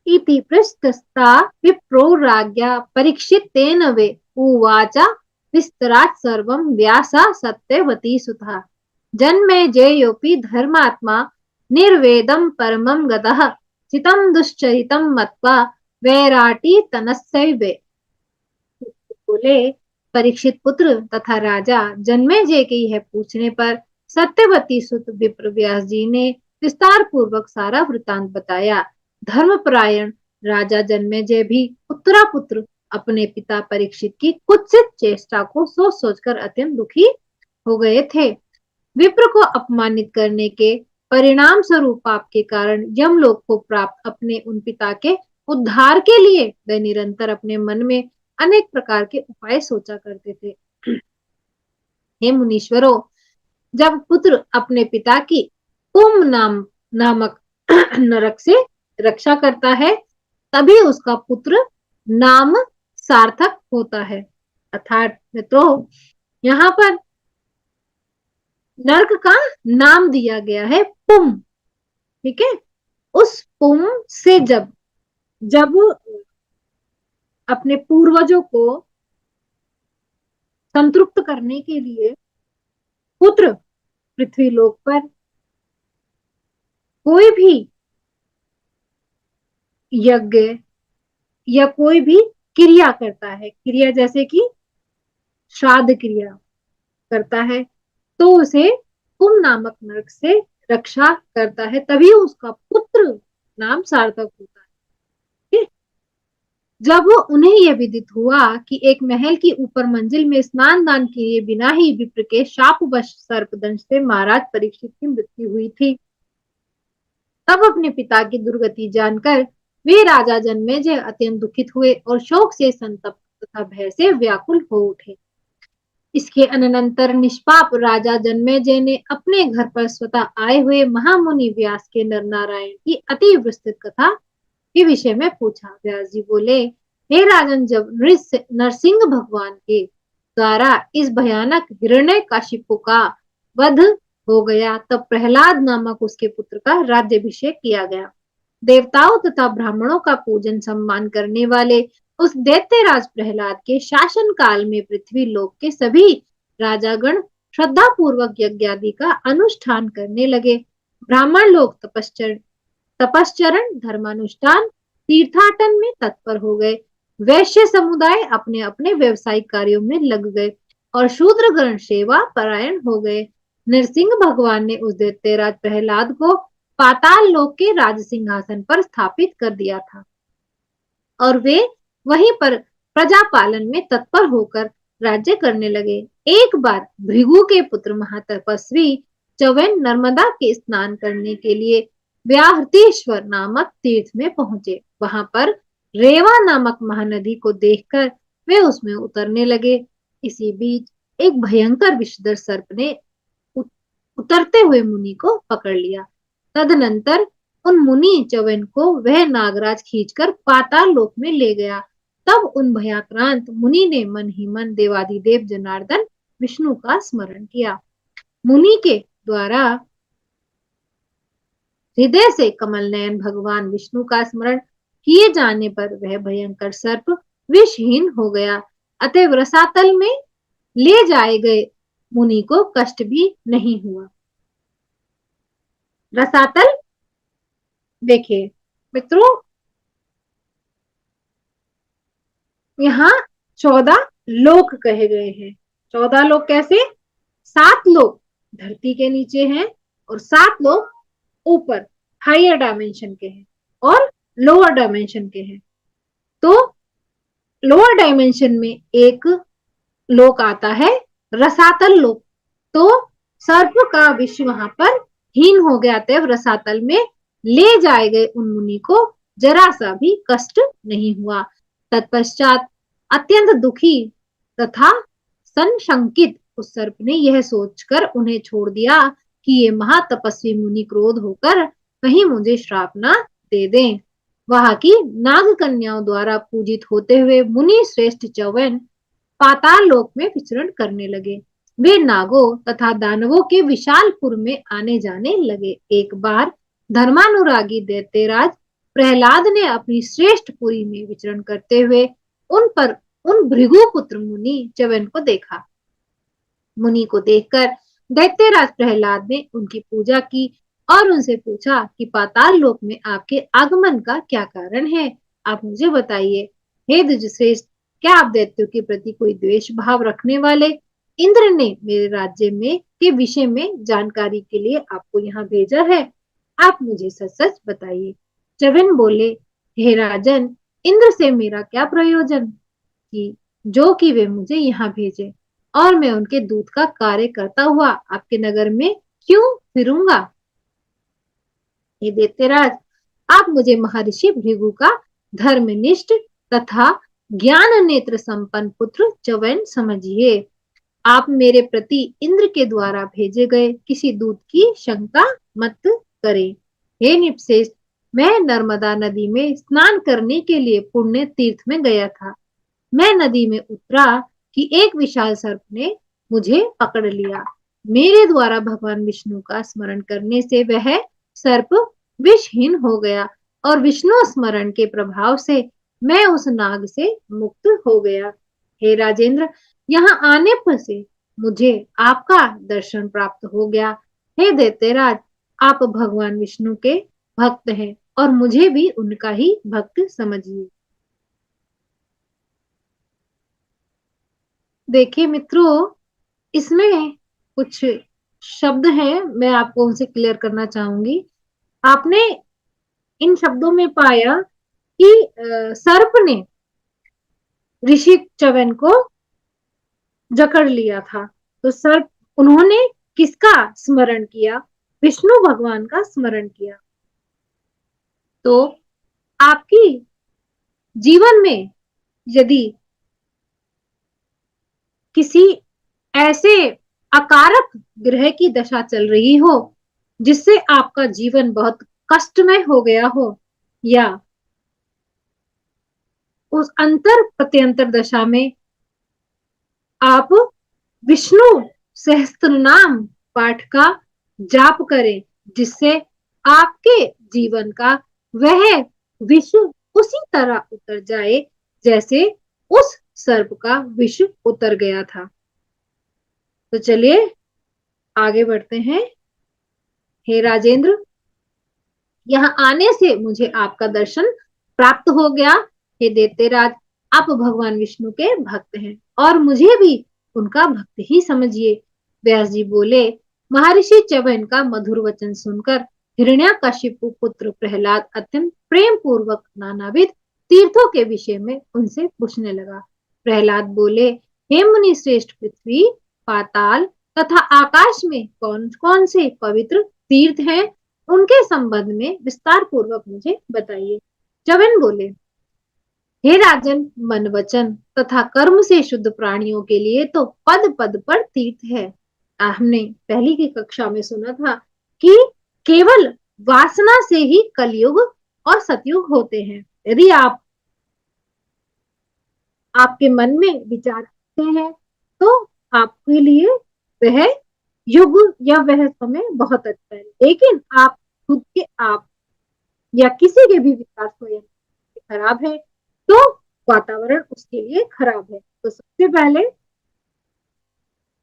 इति पृष्ठस्था विप्रो राज्ञा परीक्षितेन वे उवाच विस्तरात् सर्वं व्यासा सत्यवती सुता। जन्मेजयोऽपि धर्मात्मा निर्वेदं परमं गतः चितं दुश्चरितं मत्वा वैराटी तनस्सैवे। बोले, परीक्षित पुत्र तथा राजा जन्मेजय के यह पूछने पर सत्यवती सुत विप्र व्यास जी ने विस्तार पूर्वक सारा वृतांत बताया। धर्मपरायण राजा जन्मेजय भी उत्तरा पुत्र अपने पिता परीक्षित की कुत्सित चेष्टा को सोच सोचकर अत्यंत दुखी हो गए थे। विप्र को अपमानित करने के परिणाम स्वरूप पाप के कारण यमलोक को प्राप्त अपने उन पिता के उद्धार के लिए वे निरंतर अपने मन में अनेक प्रकार के उपाय सोचा करते थे। हे मुनीश्वरों, जब पुत्र अपने पिता की नामक नरक से रक्षा करता है, तभी उसका पुत्र नाम सार्थक होता है। अर्थात मित्रों, यहाँ पर नर्क का नाम दिया गया है पुम। ठीक है, उस पुम से जब जब अपने पूर्वजों को संतृप्त करने के लिए पुत्र पृथ्वी लोक पर कोई भी यज्ञ या कोई भी क्रिया करता है, क्रिया जैसे कि श्राद्ध क्रिया करता है, तो उसे कुम नामक नरक से रक्षा करता है, तभी उसका पुत्र नाम सार्थक होता है। जब उन्हें यह विदित हुआ कि एक महल की ऊपर मंजिल में स्नान दान किए बिना ही विप्र के शापवश सर्पदंश से महाराज परीक्षित की मृत्यु हुई थी, तब अपने पिता की दुर्गति जानकर वे राजा जन्मेजय अत्यंत दुखित हुए और शोक से संतप्त तथा भय से व्याकुल हो उठे। इसके अनंतर निष्पाप राजा जन्मेजय ने अपने घर पर स्वतः आए हुए महामुनि व्यास के नर नारायण की अति विस्तृत कथा के विषय में पूछा। व्यास जी बोले, हे राजन, जब नरसिंह भगवान के द्वारा इस भयानक हिरण्यकशिपु का वध हो गया, तब प्रहलाद नामक उसके पुत्र का राज्यभिषेक किया गया। देवताओं तथा ब्राह्मणों का पूजन सम्मान करने वाले उस दैत्यराज प्रहलाद के शासन काल में पृथ्वी लोक के सभी राजागण श्रद्धा पूर्वक यज्ञ आदि का अनुष्ठान करने लगे। ब्राह्मण लोग तपश्चरण, धर्मानुष्ठान, तीर्थाटन में तत्पर हो गए। वैश्य समुदाय अपने अपने व्यवसायिक कार्यों में लग गए और शूद्रगण सेवा परायण हो गए। नरसिंह भगवान ने उस दैत्यराज प्रहलाद को पाताल लोक के राज सिंहासन पर स्थापित कर दिया था और वे वहीं पर प्रजा पालन में तत्पर होकर राज्य करने लगे। एक बार भृगु के पुत्र महातपस्वी च्यवन नर्मदा के स्नान करने के लिए व्याहृतेश्वर नामक तीर्थ में पहुंचे। वहां पर रेवा नामक महानदी को देखकर वे उसमें उतरने लगे। इसी बीच एक भयंकर विषधर सर्प ने उतरते हुए मुनि को पकड़ लिया। तदनंतर उन मुनि च्यवन को वह नागराज खींचकर पाताल लोक में ले गया। तब उन भयाक्रांत मुनि ने मन ही मन देवाधिदेव जनार्दन विष्णु का स्मरण किया। मुनि के द्वारा हृदय से कमल नयन भगवान विष्णु का स्मरण किए जाने पर वह भयंकर सर्प विषहीन हो गया। अतः रसातल में ले जाए गए मुनि को कष्ट भी नहीं हुआ। रसातल देखिए मित्रों, यहाँ 14 लोक कहे गए हैं। 14 लोक कैसे? 7 लोक धरती के नीचे हैं और 7 लोक ऊपर हायर डायमेंशन के हैं और लोअर डायमेंशन के हैं। तो लोअर डायमेंशन में एक लोक आता है रसातल लोक। तो सर्प का विष वहां पर हीन हो गया, तब रसातल में ले जाए गए उन मुनि को जरा सा भी कष्ट नहीं हुआ। तत्पश्चात अत्यंत दुखी तथा संशंकित उस सर्प ने यह सोचकर उन्हें छोड़ दिया कि ये महातपस्वी मुनि क्रोध होकर कहीं मुझे श्राप ना दे दें। वहां की नाग कन्याओं द्वारा पूजित होते हुए मुनि श्रेष्ठ च्यवन पाताल लोक में विचरण करने लगे। वे नागों तथा दानवों के विशालपुर में आने जाने लगे। एक बार धर्मानुरागी दैत्यराज प्रहलाद ने अपनी श्रेष्ठ पुरी में विचरण करते हुए उन भृगु पुत्र मुनि च्यवन को देखा। मुनि को देखकर दैत्यराज प्रहलाद ने उनकी पूजा की और उनसे पूछा कि पाताल लोक में आपके आगमन का क्या कारण है, आप मुझे बताइए। हे द्विजश्रेष्ठ, क्या आप दैत्यों के प्रति कोई द्वेष भाव रखने वाले? इंद्र ने मेरे राज्य में के विषय में जानकारी के लिए आपको यहाँ भेजा है, आप मुझे सच सच बताइए। च्यवन बोले, हे राजन, इंद्र से मेरा क्या प्रयोजन कि जो कि वे मुझे यहाँ भेजे। और मैं उनके दूत का कार्य करता हुआ आपके नगर में क्यों फिरूंगा? हे दैत्यराज, आप मुझे महर्षि भृगु का धर्मनिष्ठ तथा ज्ञान नेत्र संपन्न पुत्र च्यवन समझिए। आप मेरे प्रति इंद्र के द्वारा भेजे गए किसी दूत की शंका मत करें। हे निपश्रेष्ठ, मैं नर्मदा नदी में स्नान करने के लिए पुण्य तीर्थ में गया था। मैं नदी में उतरा कि एक विशाल सर्प ने मुझे पकड़ लिया। मेरे द्वारा भगवान विष्णु का स्मरण करने से वह सर्प विषहीन हो गया और विष्णु स्मरण के प्रभाव से मैं उस नाग से मुक्त हो गया। हे राजेंद्र, यहाँ आने पर से मुझे आपका दर्शन प्राप्त हो गया। हे दैत्यराज, आप भगवान विष्णु के भक्त हैं और मुझे भी उनका ही भक्त समझिए। देखिए मित्रों, इसमें कुछ शब्द हैं, मैं आपको उनसे क्लियर करना चाहूंगी। आपने इन शब्दों में पाया कि सर्प ने ऋषि च्यवन को जकड़ लिया था। तो सर्प, उन्होंने किसका स्मरण किया? विष्णु भगवान का स्मरण किया। तो आपकी जीवन में यदि किसी ऐसे अकारक ग्रह की दशा चल रही हो जिससे आपका जीवन बहुत कष्टमय हो गया हो, या उस अंतर प्रत्यंतर दशा में आप विष्णु सहस्त्र नाम पाठ का जाप करें, जिससे आपके जीवन का वह विष उसी तरह उतर जाए जैसे उस सर्प का विष उतर गया था। तो चलिए आगे बढ़ते हैं। हे राजेंद्र, यहाँ आने से मुझे आपका दर्शन प्राप्त हो गया। हे दैत्यराज, आप भगवान विष्णु के भक्त हैं और मुझे भी उनका भक्त ही समझिए। व्यास जी बोले, महर्षि च्यवन का मधुर वचन सुनकर हिरण्याकशिपु पुत्र प्रहलाद अत्यंत प्रेम पूर्वक नानाविध तीर्थों के विषय में उनसे पूछने लगा। प्रहलाद बोले, हे मुनि श्रेष्ठ, पृथ्वी, पाताल तथा आकाश में कौन कौन से पवित्र तीर्थ हैं, उनके संबंध में विस्तार पूर्वक मुझे बताइए। च्यवन बोले, हे राजन, मन वचन तथा कर्म से शुद्ध प्राणियों के लिए तो पद पद पर तीर्थ है। हमने पहली की कक्षा में सुना था कि केवल वासना से ही कलयुग और सतयुग होते हैं। यदि आपके मन में विचार आते हैं तो आपके लिए वह युग या वह समय बहुत अच्छा है। लेकिन आप खुद के आप या किसी के भी विचार स्वयं खराब है तो वातावरण उसके लिए खराब है। तो सबसे पहले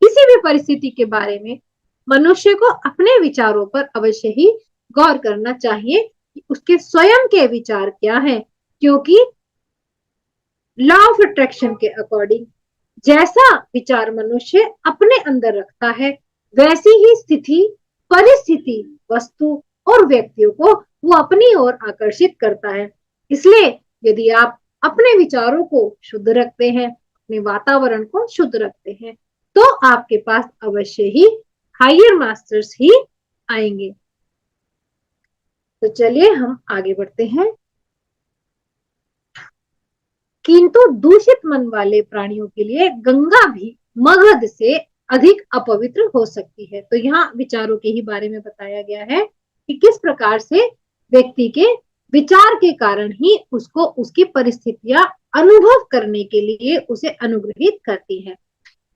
किसी भी परिस्थिति के बारे में मनुष्य को अपने विचारों पर अवश्य ही गौर करना चाहिए कि उसके स्वयं के विचार क्या हैं, क्योंकि लॉ ऑफ अट्रैक्शन के अकॉर्डिंग जैसा विचार मनुष्य अपने अंदर रखता है, वैसी ही स्थिति, परिस्थिति, वस्तु और व्यक्तियों को वो अपनी ओर आकर्षित करता है। इसलिए यदि आप अपने विचारों को शुद्ध रखते हैं, अपने वातावरण को शुद्ध रखते हैं, तो आपके पास अवश्य ही हायर मास्टर्स ही आएंगे। तो चलिए हम आगे बढ़ते हैं। किंतु दूषित मन वाले प्राणियों के लिए गंगा भी मगध से अधिक अपवित्र हो सकती है। तो यहाँ विचारों के ही बारे में बताया गया है कि किस प्रकार से व्यक्ति के विचार के कारण ही उसको उसकी परिस्थितियां अनुभव करने के लिए उसे अनुग्रहित करती है।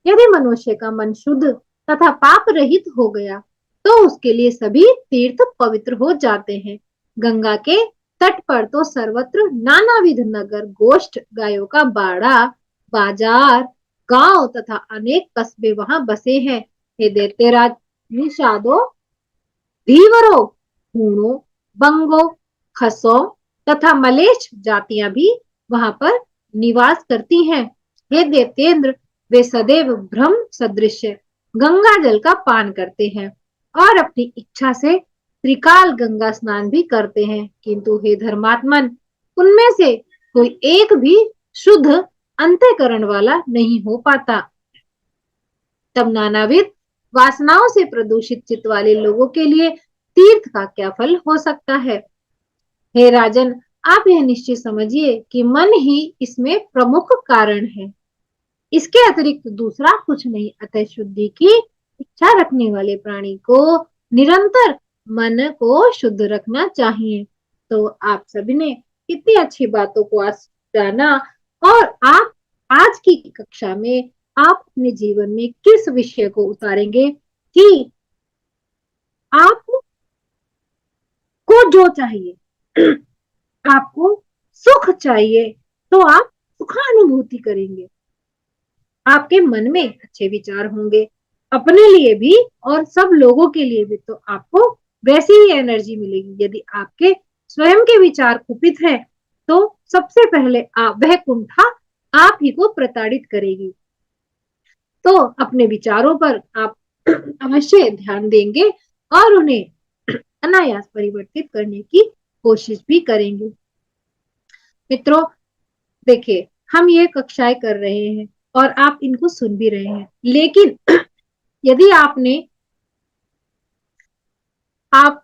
यदि मनुष्य का मन शुद्ध तथा पाप रहित हो गया तो उसके लिए सभी तीर्थ पवित्र हो जाते हैं। गंगा के तट पर तो सर्वत्र नानाविध नगर, गोष्ठ, गायों का बाड़ा, बाजार, गांव तथा अनेक कस्बे वहां बसे हैं। हे दैत्यराज, निषादों, धीवरों, हूणों, बंगों, खसों तथा मलेच्छ जातियां भी वहां पर निवास करती हैं। हे दैत्येंद्र, वे सदैव भ्रम सदृश गंगा जल का पान करते हैं और अपनी इच्छा से त्रिकाल गंगा स्नान भी करते हैं, किंतु हे धर्मात्मन, उनमें से कोई एक भी शुद्ध अंतःकरण वाला नहीं हो पाता। तब नानाविध वासनाओं से प्रदूषित चित्त वाले लोगों के लिए तीर्थ का क्या फल हो सकता है। हे राजन, आप यह निश्चित समझिए कि मन ही इसमें प्रमुख कारण है, इसके अतिरिक्त दूसरा कुछ नहीं। अतः शुद्धि की इच्छा रखने वाले प्राणी को निरंतर मन को शुद्ध रखना चाहिए। तो आप सभी ने कितनी अच्छी बातों को आज जाना, और आप आज की कक्षा में आप अपने जीवन में किस विषय को उतारेंगे कि आपको जो चाहिए आपको सुख चाहिए तो आप सुखानुभूति करेंगे। आपके मन में अच्छे विचार होंगे अपने लिए भी और सब लोगों के लिए भी, तो आपको वैसी ही एनर्जी मिलेगी। यदि आपके स्वयं के विचार कुपित है तो सबसे पहले वह कुंठा आप ही को प्रताड़ित करेगी। तो अपने विचारों पर आप अवश्य ध्यान देंगे और उन्हें अनायास परिवर्तित करने की कोशिश भी करेंगे। मित्रों, देखिए, हम ये कक्षाएं कर रहे हैं और आप इनको सुन भी रहे हैं, लेकिन यदि आप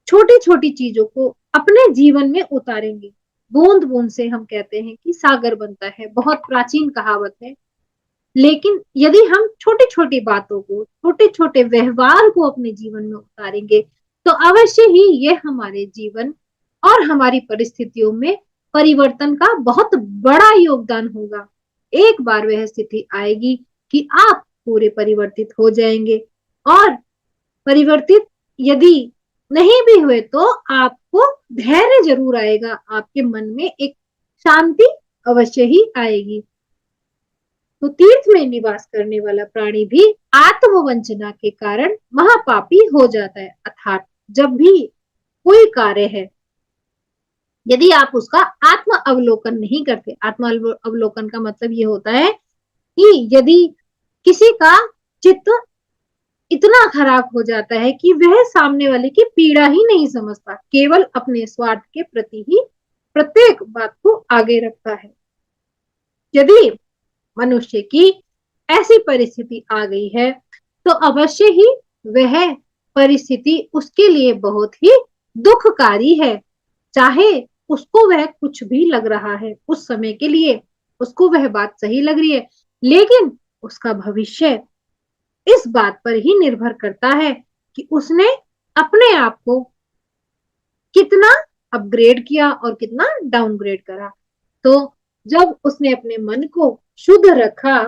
छोटी छोटी चीजों को अपने जीवन में उतारेंगे, बूंद बूंद से हम कहते हैं कि सागर बनता है, बहुत प्राचीन कहावत है। लेकिन यदि हम छोटी छोटी बातों को, छोटे छोटे व्यवहार को अपने जीवन में उतारेंगे तो अवश्य ही ये हमारे जीवन और हमारी परिस्थितियों में परिवर्तन का बहुत बड़ा योगदान होगा। एक बार वह स्थिति आएगी कि आप पूरे परिवर्तित हो जाएंगे, और परिवर्तित यदि नहीं भी हुए तो आपको धैर्य जरूर आएगा, आपके मन में एक शांति अवश्य ही आएगी। तो तीर्थ में निवास करने वाला प्राणी भी आत्मवंचना के कारण महापापी हो जाता है। अर्थात जब भी कोई कार्य है, यदि आप उसका आत्म अवलोकन नहीं करते, आत्म अवलोकन का मतलब ये होता है कि यदि किसी का चित्त इतना खराब हो जाता है कि वह सामने वाले की पीड़ा ही नहीं समझता, केवल अपने स्वार्थ के प्रति ही प्रत्येक बात को आगे रखता है। यदि मनुष्य की ऐसी परिस्थिति आ गई है तो अवश्य ही वह परिस्थिति उसके लिए बहुत ही दुखकारी है। चाहे उसको वह कुछ भी लग रहा है, उस समय के लिए उसको वह बात सही लग रही है, लेकिन उसका भविष्य इस बात पर ही निर्भर करता है कि उसने अपने आप को कितना अपग्रेड किया और कितना डाउनग्रेड करा। तो जब उसने अपने मन को शुद्ध रखा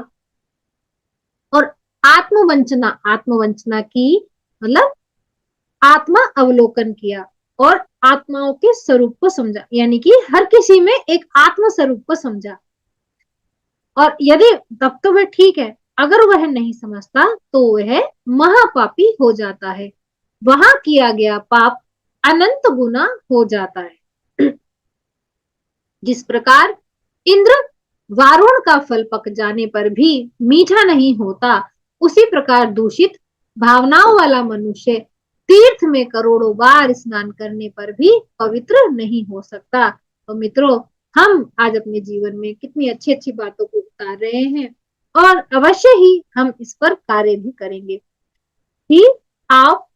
और आत्मवंचना की, मतलब आत्मा अवलोकन किया और आत्माओं के स्वरूप को समझा, यानी कि हर किसी में एक आत्म स्वरूप को समझा। और यदि तब तो वह ठीक है, अगर वह नहीं समझता तो वह महापापी हो जाता है, वहां किया गया पाप अनंत गुना हो जाता है। जिस प्रकार इंद्र वारुण का फल पक जाने पर भी मीठा नहीं होता, उसी प्रकार दूषित भावनाओं वाला मनुष्य तीर्थ में करोड़ों बार स्नान करने पर भी पवित्र नहीं हो सकता। तो मित्रों, हम आज अपने जीवन में कितनी अच्छी अच्छी बातों को उतार रहे हैं और अवश्य ही हम इस पर कार्य भी करेंगे कि आप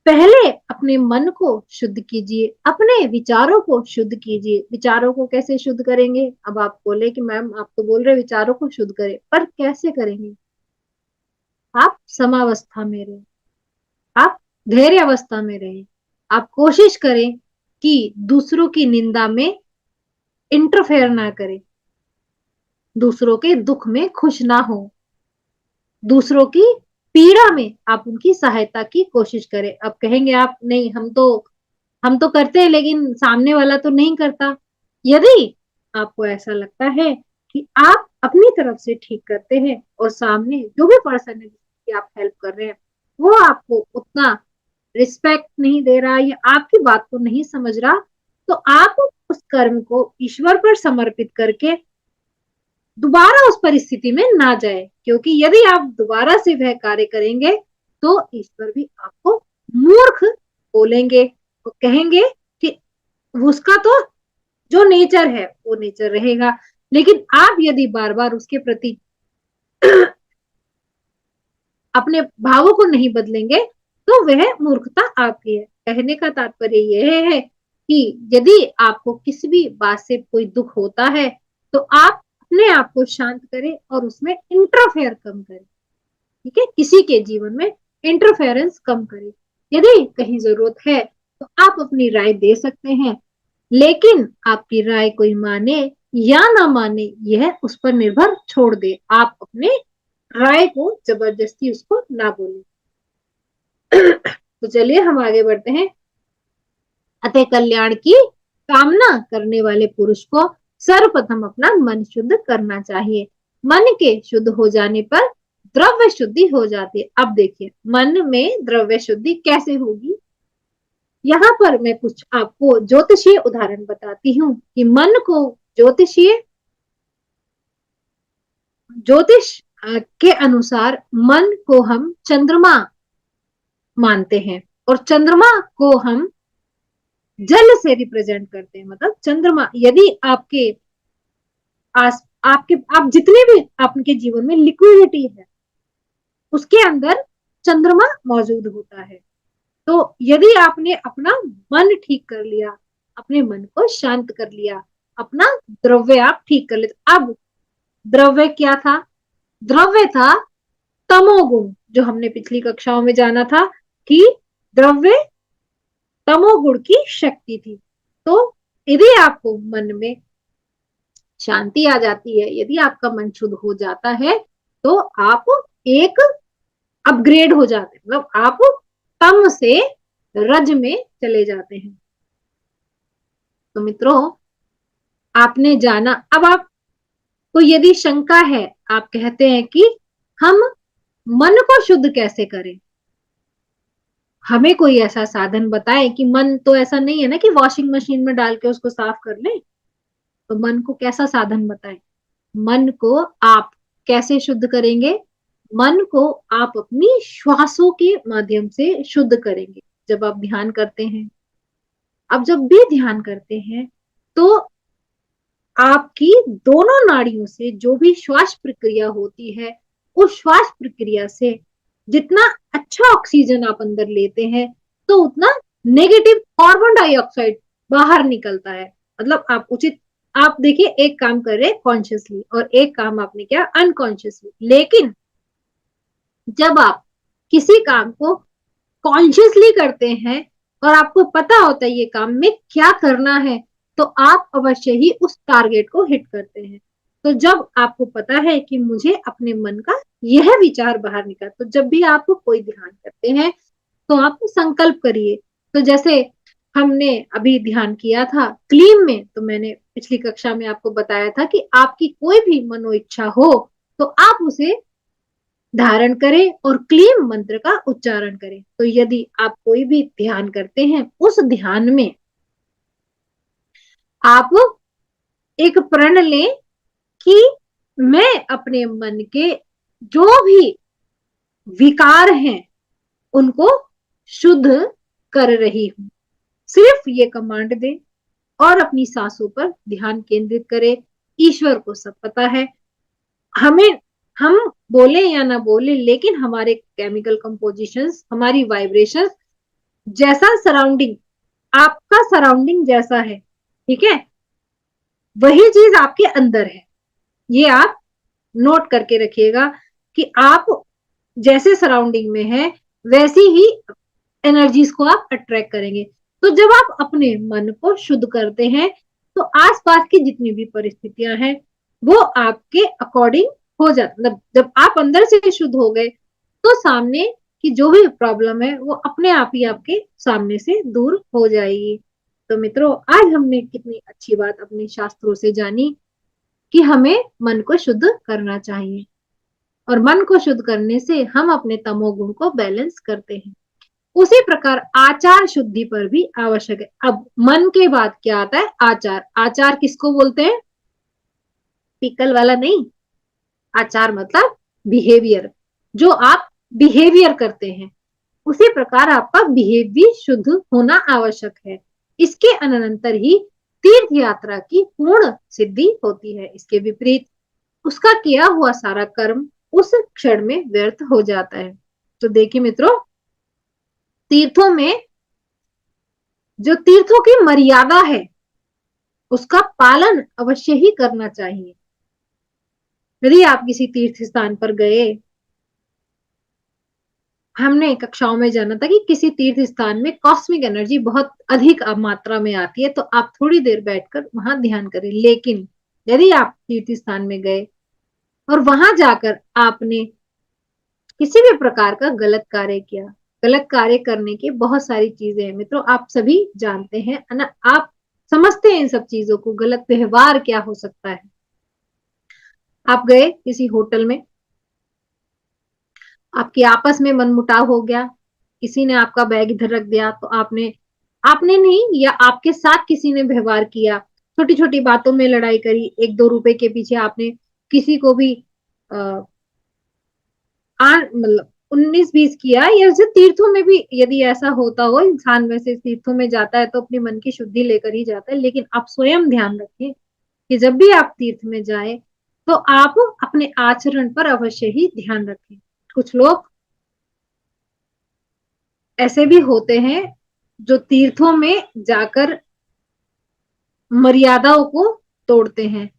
पहले अपने मन को शुद्ध कीजिए, अपने विचारों को शुद्ध कीजिए। विचारों को कैसे शुद्ध करेंगे? अब आप बोले कि मैम आप तो बोल रहे विचारों को शुद्ध करें, पर कैसे करेंगे? आप समावस्था में रहें, आप धैर्य अवस्था में रहें, आप कोशिश करें कि दूसरों की निंदा में इंटरफेयर ना करें, दूसरों के दुख में खुश ना हो, दूसरों की पीड़ा में आप उनकी सहायता की कोशिश करें। अब कहेंगे आप, नहीं हम तो करते हैं लेकिन सामने वाला तो नहीं करता। यदि आपको ऐसा लगता है कि आप अपनी तरफ से ठीक करते हैं और सामने जो भी पर्सन है जिसकी आप हेल्प कर रहे हैं वो आपको उतना रिस्पेक्ट नहीं दे रहा या आपकी बात को नहीं समझ रहा, तो आप उस कर्म को ईश्वर पर समर्पित करके दोबारा उस परिस्थिति में ना जाए, क्योंकि यदि आप दोबारा से वह कार्य करेंगे तो ईश्वर भी आपको मूर्ख बोलेंगे और कहेंगे कि उसका तो जो नेचर है वो नेचर रहेगा। लेकिन आप यदि बार बार उसके प्रति अपने भावों को नहीं बदलेंगे तो वह मूर्खता आपकी है। कहने का तात्पर्य यह है कि यदि आपको किसी भी बात से कोई दुख होता है तो आप अपने आप को शांत करें और उसमें इंटरफेयर कम करें। ठीक है, किसी के जीवन में इंटरफेरेंस कम करें। यदि कहीं जरूरत है तो आप अपनी राय दे सकते हैं, लेकिन आपकी राय कोई माने या ना माने यह उस पर निर्भर छोड़ दे। आप अपने राय को जबरदस्ती उसको ना बोले। तो चलिए हम आगे बढ़ते हैं। अतः कल्याण की कामना करने वाले पुरुष को सर्वप्रथम अपना मन शुद्ध करना चाहिए। मन के शुद्ध हो जाने पर द्रव्य शुद्धि हो जाती है। अब देखिए मन में द्रव्य शुद्धि कैसे होगी। यहाँ पर मैं कुछ आपको ज्योतिषीय उदाहरण बताती हूँ कि मन को ज्योतिष के अनुसार मन को हम चंद्रमा मानते हैं और चंद्रमा को हम जल से रिप्रेजेंट करते हैं। मतलब चंद्रमा यदि आप जितने भी आपके जीवन में लिक्विडिटी है उसके अंदर चंद्रमा मौजूद होता है। तो यदि आपने अपना मन ठीक कर लिया, अपने मन को शांत कर लिया, अपना द्रव्य आप ठीक कर लेते। अब द्रव्य क्या था? द्रव्य था तमोगुण, जो हमने पिछली कक्षाओं में जाना था कि द्रव्य तमोगुण की शक्ति थी। तो यदि आपको मन में शांति आ जाती है, यदि आपका मन शुद्ध हो जाता है तो आप एक अपग्रेड हो जाते हैं। मतलब आप तम से रज में चले जाते हैं। तो मित्रों आपने जाना। अब आपको यदि शंका है, आप कहते हैं कि हम मन को शुद्ध कैसे करें, हमें कोई ऐसा साधन बताए कि मन तो ऐसा नहीं है ना कि वॉशिंग मशीन में डाल के उसको साफ कर ले। तो मन को कैसा साधन बताए? मन को आप कैसे शुद्ध करेंगे? मन को आप अपनी श्वासों के माध्यम से शुद्ध करेंगे। जब आप ध्यान करते हैं, अब जब भी ध्यान करते हैं तो आपकी दोनों नाड़ियों से जो भी श्वास प्रक्रिया होती है, उस श्वास प्रक्रिया से जितना अच्छा ऑक्सीजन आप अंदर लेते हैं तो उतना नेगेटिव कार्बन डाइऑक्साइड बाहर निकलता है। मतलब आप देखिए, एक काम कर रहे हैं कॉन्शियसली और एक काम आपने किया अनकॉन्शियसली। लेकिन जब आप किसी काम को कॉन्शियसली करते हैं और आपको पता होता है ये काम में क्या करना है, तो आप अवश्य ही उस टारगेट को हिट करते हैं। तो जब आपको पता है कि मुझे अपने मन का यह विचार बाहर निकाल, तो जब भी आप कोई ध्यान करते हैं तो आप संकल्प करिए। तो जैसे हमने अभी ध्यान किया था क्लीम में, तो मैंने पिछली कक्षा में आपको बताया था कि आपकी कोई भी मनो इच्छा हो तो आप उसे धारण करें और क्लीम मंत्र का उच्चारण करें। तो यदि आप कोई भी ध्यान करते हैं, उस ध्यान में आप एक प्रण लें कि मैं अपने मन के जो भी विकार हैं उनको शुद्ध कर रही हूं। सिर्फ ये कमांड दें और अपनी सांसों पर ध्यान केंद्रित करें। ईश्वर को सब पता है, हमें हम बोले या ना बोले, लेकिन हमारे केमिकल कंपोजिशंस, हमारी वाइब्रेशंस, जैसा सराउंडिंग, आपका सराउंडिंग जैसा है, ठीक है, वही चीज आपके अंदर है। ये आप नोट करके रखिएगा कि आप जैसे सराउंडिंग में है वैसी ही एनर्जीज को आप अट्रैक्ट करेंगे। तो जब आप अपने मन को शुद्ध करते हैं तो आसपास की जितनी भी परिस्थितियां हैं वो आपके अकॉर्डिंग हो जाती। मतलब जब आप अंदर से शुद्ध हो गए तो सामने की जो भी प्रॉब्लम है वो अपने आप ही आपके सामने से दूर हो जाएगी। तो मित्रों आज हमने कितनी अच्छी बात अपने शास्त्रों से जानी कि हमें मन को शुद्ध करना चाहिए और मन को शुद्ध करने से हम अपने तमोगुण को बैलेंस करते हैं। उसी प्रकार आचार शुद्धि पर भी आवश्यक है। अब मन के बाद क्या आता है? आचार। आचार किसको बोलते हैं? पिकल वाला नहीं, आचार मतलब बिहेवियर, जो आप बिहेवियर करते हैं उसी प्रकार आपका बिहेव भी शुद्ध होना आवश्यक है। इसके अनंतर ही तीर्थ यात्रा की पूर्ण सिद्धि होती है। इसके विपरीत उसका किया हुआ सारा कर्म उस क्षण में व्यर्थ हो जाता है। तो देखिए मित्रों, तीर्थों में जो तीर्थों की मर्यादा है उसका पालन अवश्य ही करना चाहिए। यदि आप किसी तीर्थ स्थान पर गए, हमने कक्षाओं में जाना था कि किसी तीर्थ स्थान में कॉस्मिक एनर्जी बहुत अधिक मात्रा में आती है, तो आप थोड़ी देर बैठकर वहां ध्यान करें। लेकिन यदि आप तीर्थ स्थान में गए और वहां जाकर आपने किसी भी प्रकार का गलत कार्य किया, गलत कार्य करने की बहुत सारी चीजें हैं मित्रों, आप सभी जानते हैं, है ना, आप समझते हैं इन सब चीजों को। गलत व्यवहार क्या हो सकता है? आप गए किसी होटल में, आपके आपस में मनमुटाव हो गया, किसी ने आपका बैग इधर रख दिया, तो आपने आपने नहीं, या आपके साथ किसी ने व्यवहार किया, छोटी छोटी बातों में लड़ाई करी, 1-2 रुपए के पीछे आपने किसी को भी मतलब 19-20 किया, या जैसे तीर्थों में भी यदि ऐसा होता हो, इंसान वैसे तीर्थों में जाता है तो अपनी मन की शुद्धि लेकर ही जाता है। लेकिन आप स्वयं ध्यान रखें कि जब भी आप तीर्थ में जाए तो आप अपने आचरण पर अवश्य ही ध्यान रखें। कुछ लोग ऐसे भी होते हैं जो तीर्थों में जाकर मर्यादाओं को तोड़ते हैं।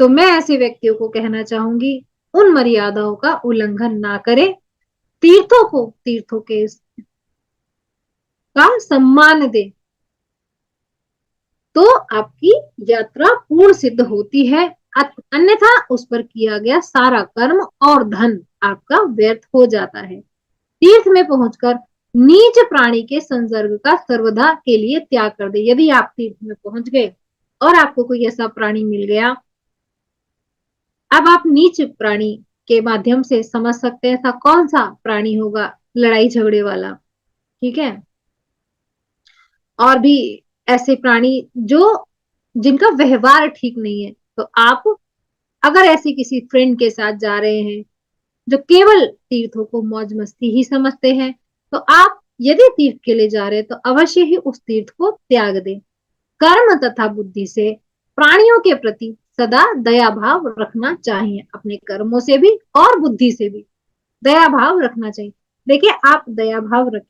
तो मैं ऐसे व्यक्तियों को कहना चाहूंगी, उन मर्यादाओं का उल्लंघन ना करें, तीर्थों के का सम्मान दे, तो आपकी यात्रा पूर्ण सिद्ध होती है। अन्यथा उस पर किया गया सारा कर्म और धन आपका व्यर्थ हो जाता है। तीर्थ में पहुंचकर नीच प्राणी के संसर्ग का सर्वदा के लिए त्याग कर दे। यदि आप तीर्थ में पहुंच गए और आपको कोई ऐसा प्राणी मिल गया, अब आप नीच प्राणी के माध्यम से समझ सकते हैं था कौन सा प्राणी होगा, लड़ाई झगड़े वाला, ठीक है। और भी ऐसे प्राणी जो जिनका व्यवहार ठीक नहीं है, तो आप अगर ऐसे किसी फ्रेंड के साथ जा रहे हैं जो केवल तीर्थों को मौज मस्ती ही समझते हैं, तो आप यदि तीर्थ के लिए जा रहे हैं तो अवश्य ही उस तीर्थ को त्याग दें। कर्म तथा बुद्धि से प्राणियों के प्रति सदा दया भाव रखना चाहिए, अपने कर्मों से भी और बुद्धि से भी दया भाव रखना चाहिए। देखिए, आप दया भाव रख,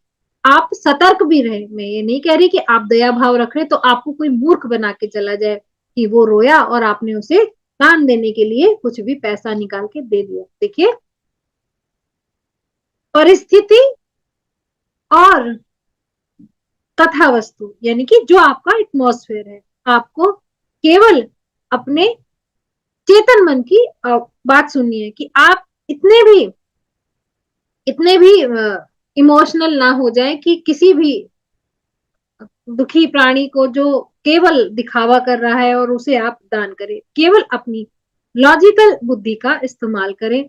आप सतर्क भी रहे। मैं ये नहीं कह रही कि आप दया भाव रख रहे तो आपको कोई मूर्ख बना के चला जाए कि वो रोया और आपने उसे दान देने के लिए कुछ भी पैसा निकाल के दे दिया। देखिए, परिस्थिति और तथा वस्तु, यानी कि जो आपका एटमॉस्फेयर है, आपको केवल अपने चेतन मन की बात सुननी है कि आप इतने भी इमोशनल ना हो जाए कि किसी भी दुखी प्राणी को जो केवल दिखावा कर रहा है और उसे आप दान करें। केवल अपनी लॉजिकल बुद्धि का इस्तेमाल करें।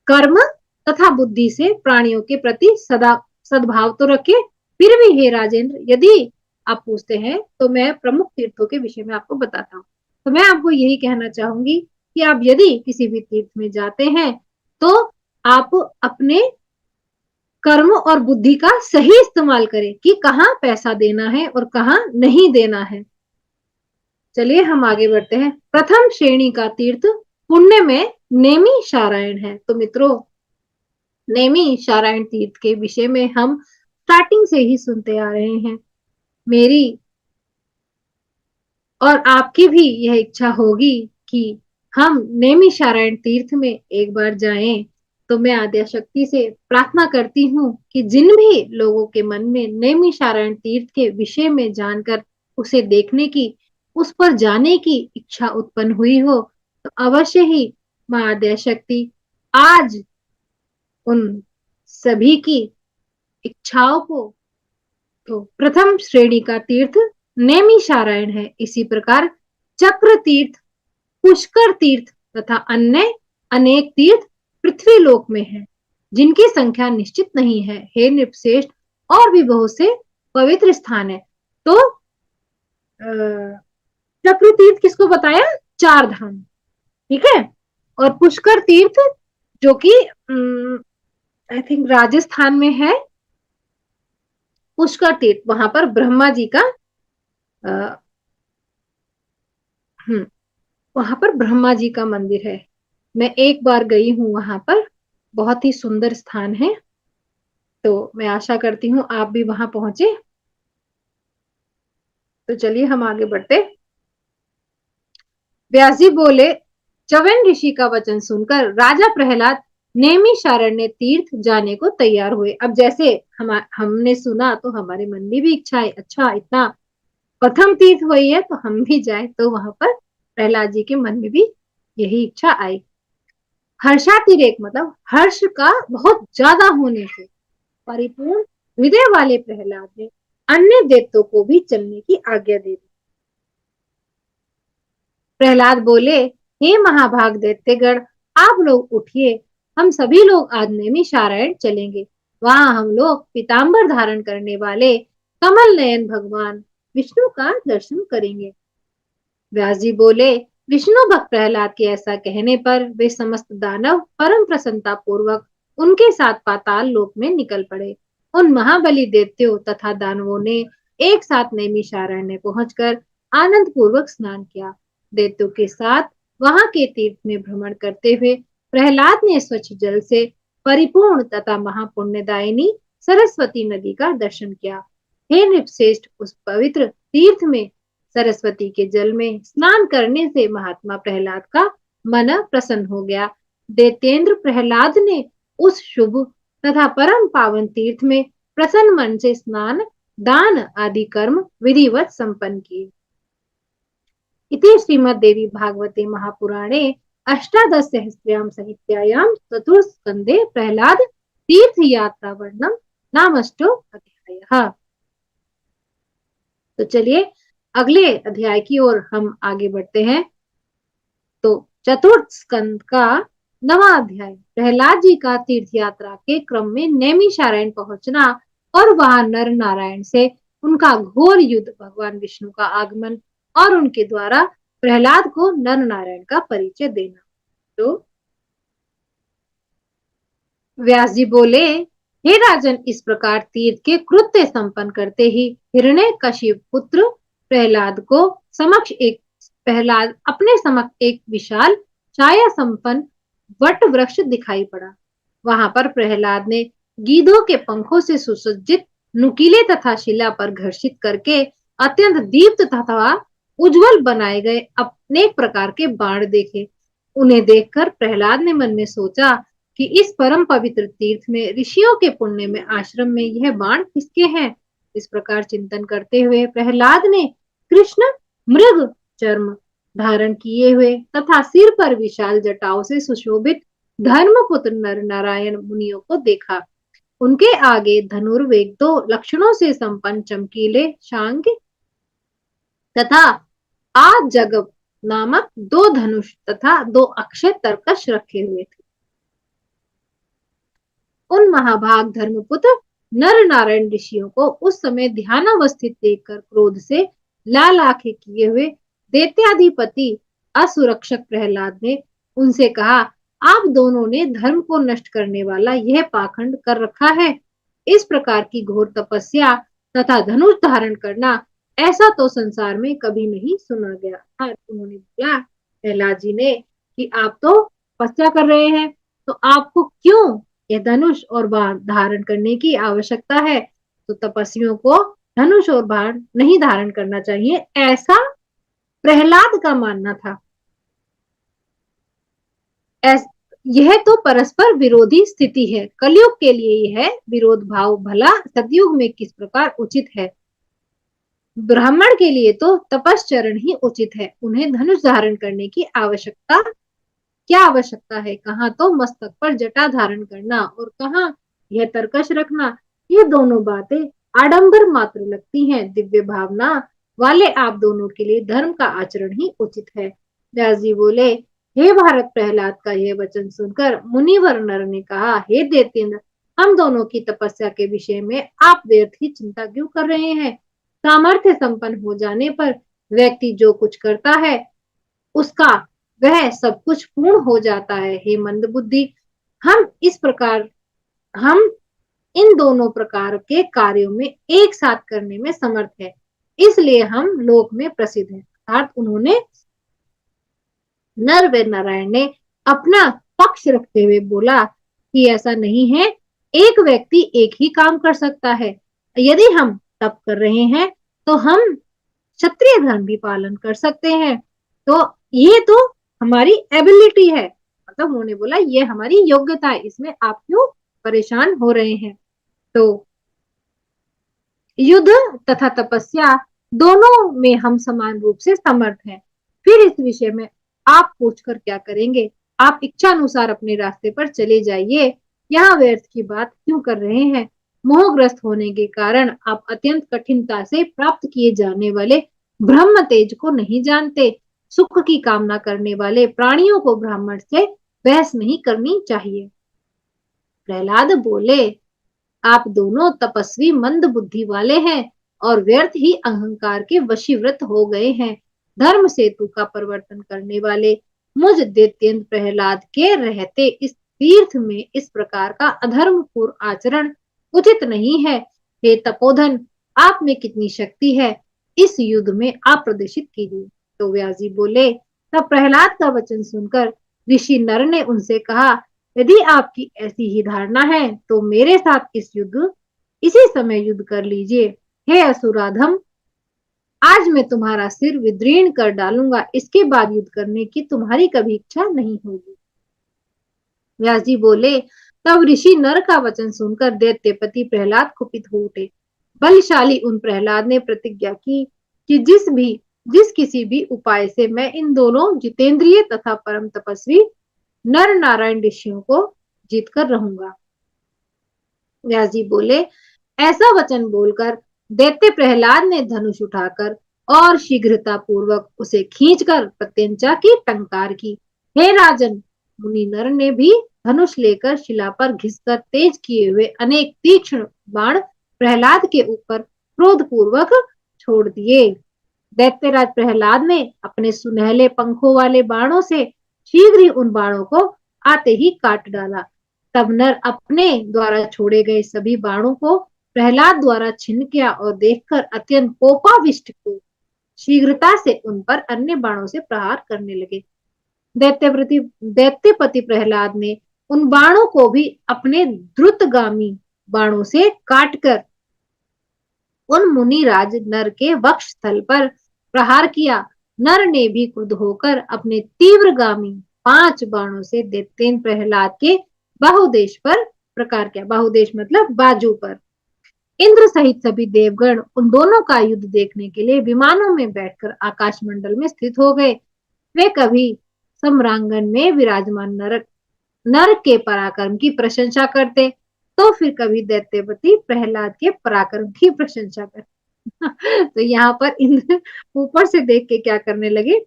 कर्म तथा बुद्धि से प्राणियों के प्रति सदा सद्भाव तो रखें। फिर भी हे राजेंद्र, यदि आप पूछते हैं तो मैं प्रमुख तीर्थों के विषय में आपको बताता हूँ। तो मैं आपको यही कहना चाहूंगी कि आप यदि किसी भी तीर्थ में जाते हैं तो आप अपने कर्म और बुद्धि का सही इस्तेमाल करें कि कहाँ पैसा देना है और कहाँ नहीं देना है। चलिए हम आगे बढ़ते हैं। प्रथम श्रेणी का तीर्थ पुण्य में नेमी शारायण है। तो मित्रों, नेमी शारायण तीर्थ के विषय में हम स्टार्टिंग से ही सुनते आ रहे हैं। मेरी और आपकी भी यह इच्छा होगी कि हम नेमी शारायण तीर्थ में एक बार जाएं। तो मैं आद्याशक्ति से प्रार्थना करती हूँ कि जिन भी लोगों के मन में नेमी शारायण तीर्थ के विषय में जानकर उसे देखने की, उस पर जाने की इच्छा उत्पन्न हुई हो, तो अवश्य ही माँ आद्याशक्ति आज उन सभी की इच्छाओं को, तो प्रथम श्रेणी का तीर्थ नैमिषारण्य है। इसी प्रकार चक्र तीर्थ, पुष्कर तीर्थ तथा अन्य अनेक तीर्थ पृथ्वी लोक में है, जिनकी संख्या निश्चित नहीं है। हे नृपश्रेष्ठ, और भी बहुत से पवित्र स्थान है। तो चक्र तीर्थ किसको बताया? 4 धाम, ठीक है। और पुष्कर तीर्थ जो कि आई थिंक राजस्थान में है, पुष्कर तीर्थ, वहां पर ब्रह्मा जी का वहां पर ब्रह्मा जी का मंदिर है। मैं एक बार गई हूं वहां पर, बहुत ही सुंदर स्थान है। तो मैं आशा करती हूँ आप भी वहां पहुंचे। तो चलिए हम आगे बढ़ते। व्यास जी बोले, च्यवन ऋषि का वचन सुनकर राजा प्रहलाद नैमिषारण्य तीर्थ जाने को तैयार हुए। अब जैसे हमने सुना तो हमारे मन में भी इच्छा है, अच्छा इतना प्रथम तीर्थ हुई है तो हम भी जाए। तो वहां पर प्रहलाद जी के मन में भी यही इच्छा आई। हर्षातिरेक मतलब हर्ष का बहुत ज्यादा होने से परिपूर्ण हृदय वाले प्रहलाद ने अन्य देवताओं को भी चलने की आज्ञा दे दी। प्रहलाद बोले, हे महाभाग दैत्यगण, आप लोग उठिए, हम सभी लोग आज नैमिषारण्य चलेंगे। वहां हम लोग पीताम्बर धारण करने वाले कमल नयन भगवान विष्णु का दर्शन करेंगे। व्यास जी बोले, विष्णु भक्त प्रहलाद के ऐसा कहने पर वे समस्त दानव परम प्रसन्नता पूर्वक उनके साथ पाताल लोक में निकल पड़े। उन महाबली दैत्यों तथा दानवों ने एक साथ नैमिषारण्य पहुंचकर आनंद पूर्वक स्नान किया। दैत्यों के साथ वहां के तीर्थ में भ्रमण करते हुए प्रहलाद ने स्वच्छ जल से परिपूर्ण तथा महापुण्यदायिनी सरस्वती नदी का दर्शन किया। हे नृपश्रेष्ठ, उस पवित्र तीर्थ में सरस्वती के जल में स्नान करने से महात्मा प्रहलाद का मन प्रसन्न हो गया। दैत्येंद्र प्रहलाद ने उस शुभ तथा परम पावन तीर्थ में प्रसन्न मन से स्नान, दान आदि कर्म विधिवत संपन्न किए। इति श्रीमद्देवी भागवते महापुराणे अष्टादश सहस्रयाम संहितायां चतुर्थ स्कंदे प्रहलाद तीर्थ यात्रा वर्णनम नामष्टो अध्यायः। तो चलिए अगले अध्याय की ओर हम आगे बढ़ते हैं। तो चतुर्थ स्कंद का 9वां अध्याय, प्रहलाद जी का तीर्थ यात्रा के क्रम में नैमिषारण्य पहुंचना और वहां नर नारायण से उनका घोर युद्ध, भगवान विष्णु का आगमन और उनके द्वारा प्रहलाद को नर नारायण का परिचय देना। तो व्यास जी बोले, हे राजन, इस प्रकार तीर्थ के कृत्य संपन्न करते ही हिरण्यकशिप पुत्र प्रहलाद अपने समक्ष एक विशाल छाया संपन्न वट वृक्ष दिखाई पड़ा। वहां पर प्रहलाद ने गीधों के पंखों से सुसज्जित नुकीले तथा शिला पर घर्षित करके अत्यंत दीप्त तथा उज्जवल बनाए गए अनेक प्रकार के बाण देखे। उन्हें देखकर प्रहलाद ने मन में सोचा कि इस परम पवित्र तीर्थ में ऋषियों के पुण्य में आश्रम में यह बाण किसके हैं। इस प्रकार चिंतन करते हुए प्रहलाद ने कृष्ण मृग चर्म धारण किए हुए तथा सिर पर विशाल जटाओं से सुशोभित धर्मपुत्र नर नारायण मुनियों को देखा। उनके आगे धनुर्वेग 2 लक्षणों से संपन्न चमकीले शांग तथा आजगब नामक 2 धनुष तथा 2 अक्षय तरकश रखे हुए थे। उन महाभाग धर्मपुत्र नर नारायण ऋषियों को उस समय ध्यानावस्थित देखकर क्रोध से लाल आंखें किए हुए दैत्याधिपति असुरक्षक प्रहलाद ने उनसे कहा, आप दोनों ने धर्म को नष्ट करने वाला यह पाखंड कर रखा है। इस प्रकार की घोर तपस्या तथा धनुष धारण करना, ऐसा तो संसार में कभी नहीं सुना गया। उन्होंने बोला प्रहलाद जी ने कि आप तो तपस्या कर रहे हैं, तो आपको क्यों यह धनुष और बाण धारण करने की आवश्यकता है। तो तपस्वियों को धनुष और बाण नहीं धारण करना चाहिए, ऐसा प्रहलाद का मानना था। यह तो परस्पर विरोधी स्थिति है। कलयुग के लिए यह विरोध भाव भला सतयुग में किस प्रकार उचित है। ब्राह्मण के लिए तो तपश्चरण ही उचित है। उन्हें धनुष धारण करने की आवश्यकता क्या आवश्यकता है। कहाँ तो मस्तक पर जटा धारण करना और कहाँ यह तरकश रखना। ये दोनों बातें आडंबर मात्र लगती हैं। दिव्य भावना वाले आप दोनों के लिए धर्म का आचरण ही उचित है। व्यास जी बोले, हे भारत, प्रहलाद का यह वचन सुनकर मुनिवर नर ने कहा, हे दैत्येंद्र, हम दोनों की तपस्या के विषय में आप व्यर्थ ही चिंता क्यों कर रहे हैं। सामर्थ्य संपन्न हो जाने पर व्यक्ति जो कुछ करता है उसका वह सब कुछ पूर्ण हो जाता है। हे मंद बुद्धि, हम इन दोनों प्रकार के कार्यों में एक साथ करने में समर्थ है, इसलिए हम लोक में प्रसिद्ध हैं। अर्थात उन्होंने नर व नारायण ने अपना पक्ष रखते हुए बोला कि ऐसा नहीं है एक व्यक्ति एक ही काम कर सकता है। यदि हम तप कर रहे हैं तो हम क्षत्रिय धर्म भी पालन कर सकते हैं। तो ये तो हमारी एबिलिटी है, मतलब उन्होंने बोला ये हमारी योग्यता है, इसमें आप क्यों परेशान हो रहे हैं। तो युद्ध तथा तपस्या दोनों में हम समान रूप से समर्थ हैं। फिर इस विषय में आप पूछकर क्या करेंगे? आप इच्छा अनुसार अपने रास्ते पर चले जाइए। यहाँ व्यर्थ की बात क्यों कर रहे हैं? मोहग्रस्त होने के कारण आप अत्यंत कठिनता से प्राप्त किए जाने वाले ब्रह्म तेज को नहीं जानते। सुख की कामना करने वाले प्राणियों को ब्राह्मण से बहस नहीं करनी चाहिए। प्रहलाद बोले, आप दोनों तपस्वी मंद बुद्धि वाले हैं और व्यर्थ ही अहंकार के वशीवृत हो गए हैं। धर्म सेतु का परिवर्तन करने वाले मुझ दैत्येंद्र प्रहलाद के रहते इस तीर्थ में इस प्रकार का अधर्मपूर्ण आचरण उचित नहीं है। हे तपोधन, आप में कितनी शक्ति है, इस युद्ध में आप प्रदर्शित कीजिए। तो व्यास जी बोले, तब प्रहलाद का वचन सुनकर ऋषि नर ने उनसे कहा, यदि आपकी ऐसी ही धारणा है तो मेरे साथ इसी समय युद्ध कर लीजिए। हे असुराधम, आज मैं तुम्हारा सिर विदीर्ण कर डालूंगा, इसके बाद युद्ध करने की तुम्हारी कभी इच्छा नहीं होगी। व्यास जी बोले, तब ऋषि नर का वचन सुनकर दैत्यपति प्रहलाद कुपित हो उठे। बलशाली उन प्रहलाद ने प्रतिज्ञा की कि जिस किसी भी उपाय से मैं इन दोनों जितेंद्रिय तथा परम तपस्वी नर नारायण ऋषियों को जीत कर रहूंगा। व्यास जी बोले, ऐसा वचन बोलकर दैत्य प्रहलाद ने धनुष उठाकर और शीघ्रता पूर्वक उसे खींचकर प्रत्यंचा की टंकार की। हे राजन, मुनि नर ने भी धनुष लेकर शिला पर घिसकर तेज किए हुए अनेक तीक्ष्ण बाण प्रहलाद के ऊपर क्रोध पूर्वक छोड़ दिए। दैत्यराज प्रहलाद ने अपने सुनहले पंखों वाले बाणों से शीघ्र ही उन बाणों को आते ही काट डाला। तब नर अपने द्वारा छोड़े गए सभी बाणों को प्रहलाद द्वारा छिन्न किया और देखकर अत्यंत कोपाविष्ट को शीघ्रता से उन पर अन्य बाणों से प्रहार करने लगे। दैत्यपति प्रहलाद ने उन बाणों को भी अपने द्रुतगामी बाणों से काटकर उन मुनिराज नर के वक्ष स्थल पर प्रहार किया। नर ने भी क्रुद्ध होकर अपने तीव्रगामी 5 बाणों से दैत्येंद्र प्रहलाद के बाहुदेश पर प्रकार किया। बाहुदेश मतलब बाजू पर। इंद्र सहित सभी देवगण उन दोनों का युद्ध देखने के लिए विमानों में बैठकर आकाश मंडल में स्थित हो गए। वे कभी सम्रांगण में विराजमान नर के पराक्रम की प्रशंसा करते, तो फिर कभी दैत्यपति प्रहलाद के पराक्रम की प्रशंसा करते। तो यहाँ पर इंद्र ऊपर से देख के क्या करने लगे,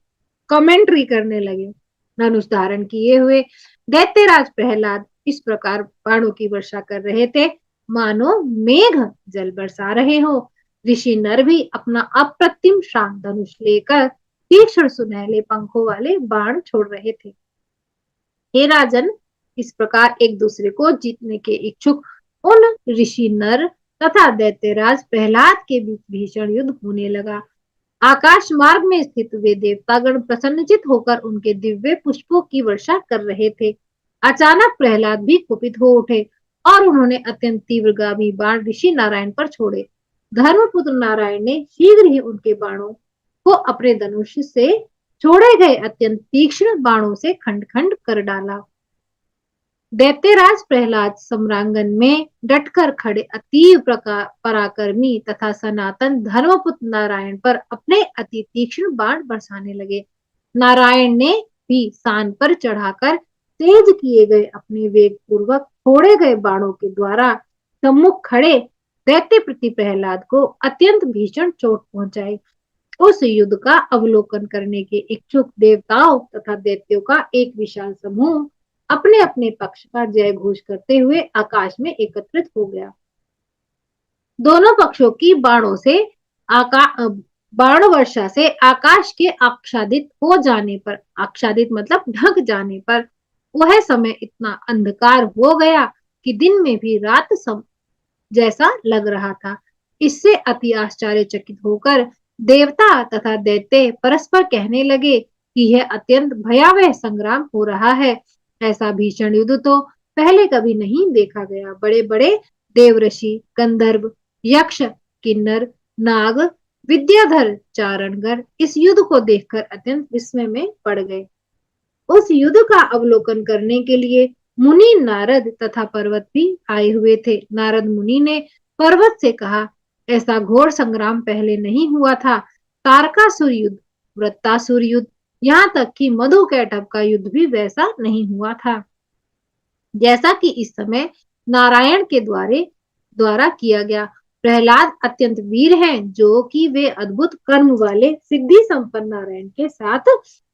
कमेंट्री करने लगे। धनुष धारण किए हुए दैत्यराज प्रहलाद इस प्रकार बाणों की वर्षा कर रहे थे मानो मेघ जल बरसा रहे हो। ऋषि नर भी अपना अप्रतिम शान धनुष लेकर तीक्ष्ण सुनहले पंखों वाले बाण छोड़ रहे थे। हे राजन, इस प्रकार एक दूसरे को जीतने के इच्छुक उन ऋषि नर तथा दैत्यराज प्रहलाद के बीच भीषण युद्ध होने लगा। आकाश मार्ग में स्थित वे देवतागण प्रसन्नचित होकर उनके दिव्य पुष्पों की वर्षा कर रहे थे। अचानक प्रहलाद भी कुपित हो उठे और उन्होंने अत्यंत तीव्रगामी बाण ऋषि नारायण पर छोड़े। धर्मपुत्र नारायण ने शीघ्र ही उनके बाणों को अपने धनुष से छोड़े गए अत्यंत तीक्ष्ण बाणों से खंड खंड कर डाला। दैत्यराज प्रहलाद सम्रांगन में डटकर खड़े अतीव पराक्रमी तथा सनातन धर्मपुत्र नारायण पर अपने अति तीक्ष्ण बाण बरसाने लगे। नारायण ने भी सान पर चढ़ाकर तेज किए गए अपने वेग पूर्वक छोड़े गए बाणों के द्वारा सम्मुख खड़े दैत्य प्रति प्रहलाद को अत्यंत भीषण चोट पहुंचाई। उस युद्ध का अवलोकन करने के इच्छुक देवताओं तथा दैत्यों का एक विशाल समूह अपने अपने पक्ष का जय घोष करते हुए आकाश में एकत्रित हो गया। दोनों पक्षों की बाण वर्षा से आकाश के आच्छादित हो जाने पर, आच्छादित मतलब ढक जाने पर, वह समय इतना अंधकार हो गया कि दिन में भी रात जैसा लग रहा था। इससे अति आश्चर्यचकित होकर देवता तथा दैत्य परस्पर कहने लगे कि यह अत्यंत भयावह संग्राम हो रहा है। ऐसा भीषण युद्ध तो पहले कभी नहीं देखा गया। बड़े बड़े देवऋषि, गंधर्व, यक्ष, किन्नर, नाग, विद्याधर, चारणगढ़ इस युद्ध को देखकर अत्यंत विस्मय में पड़ गए। उस युद्ध का अवलोकन करने के लिए मुनि नारद तथा पर्वत भी आए हुए थे। नारद मुनि ने पर्वत से कहा, ऐसा घोर संग्राम पहले नहीं हुआ था। तारकासुर युद्ध, वृत्तासुर युद्ध, यहाँ तक कि मधु कैटभ का युद्ध भी वैसा नहीं हुआ था जैसा कि इस समय नारायण के द्वारा किया गया। प्रहलाद अत्यंत वीर हैं, जो कि वे अद्भुत कर्म वाले सिद्धि संपन्न नारायण के साथ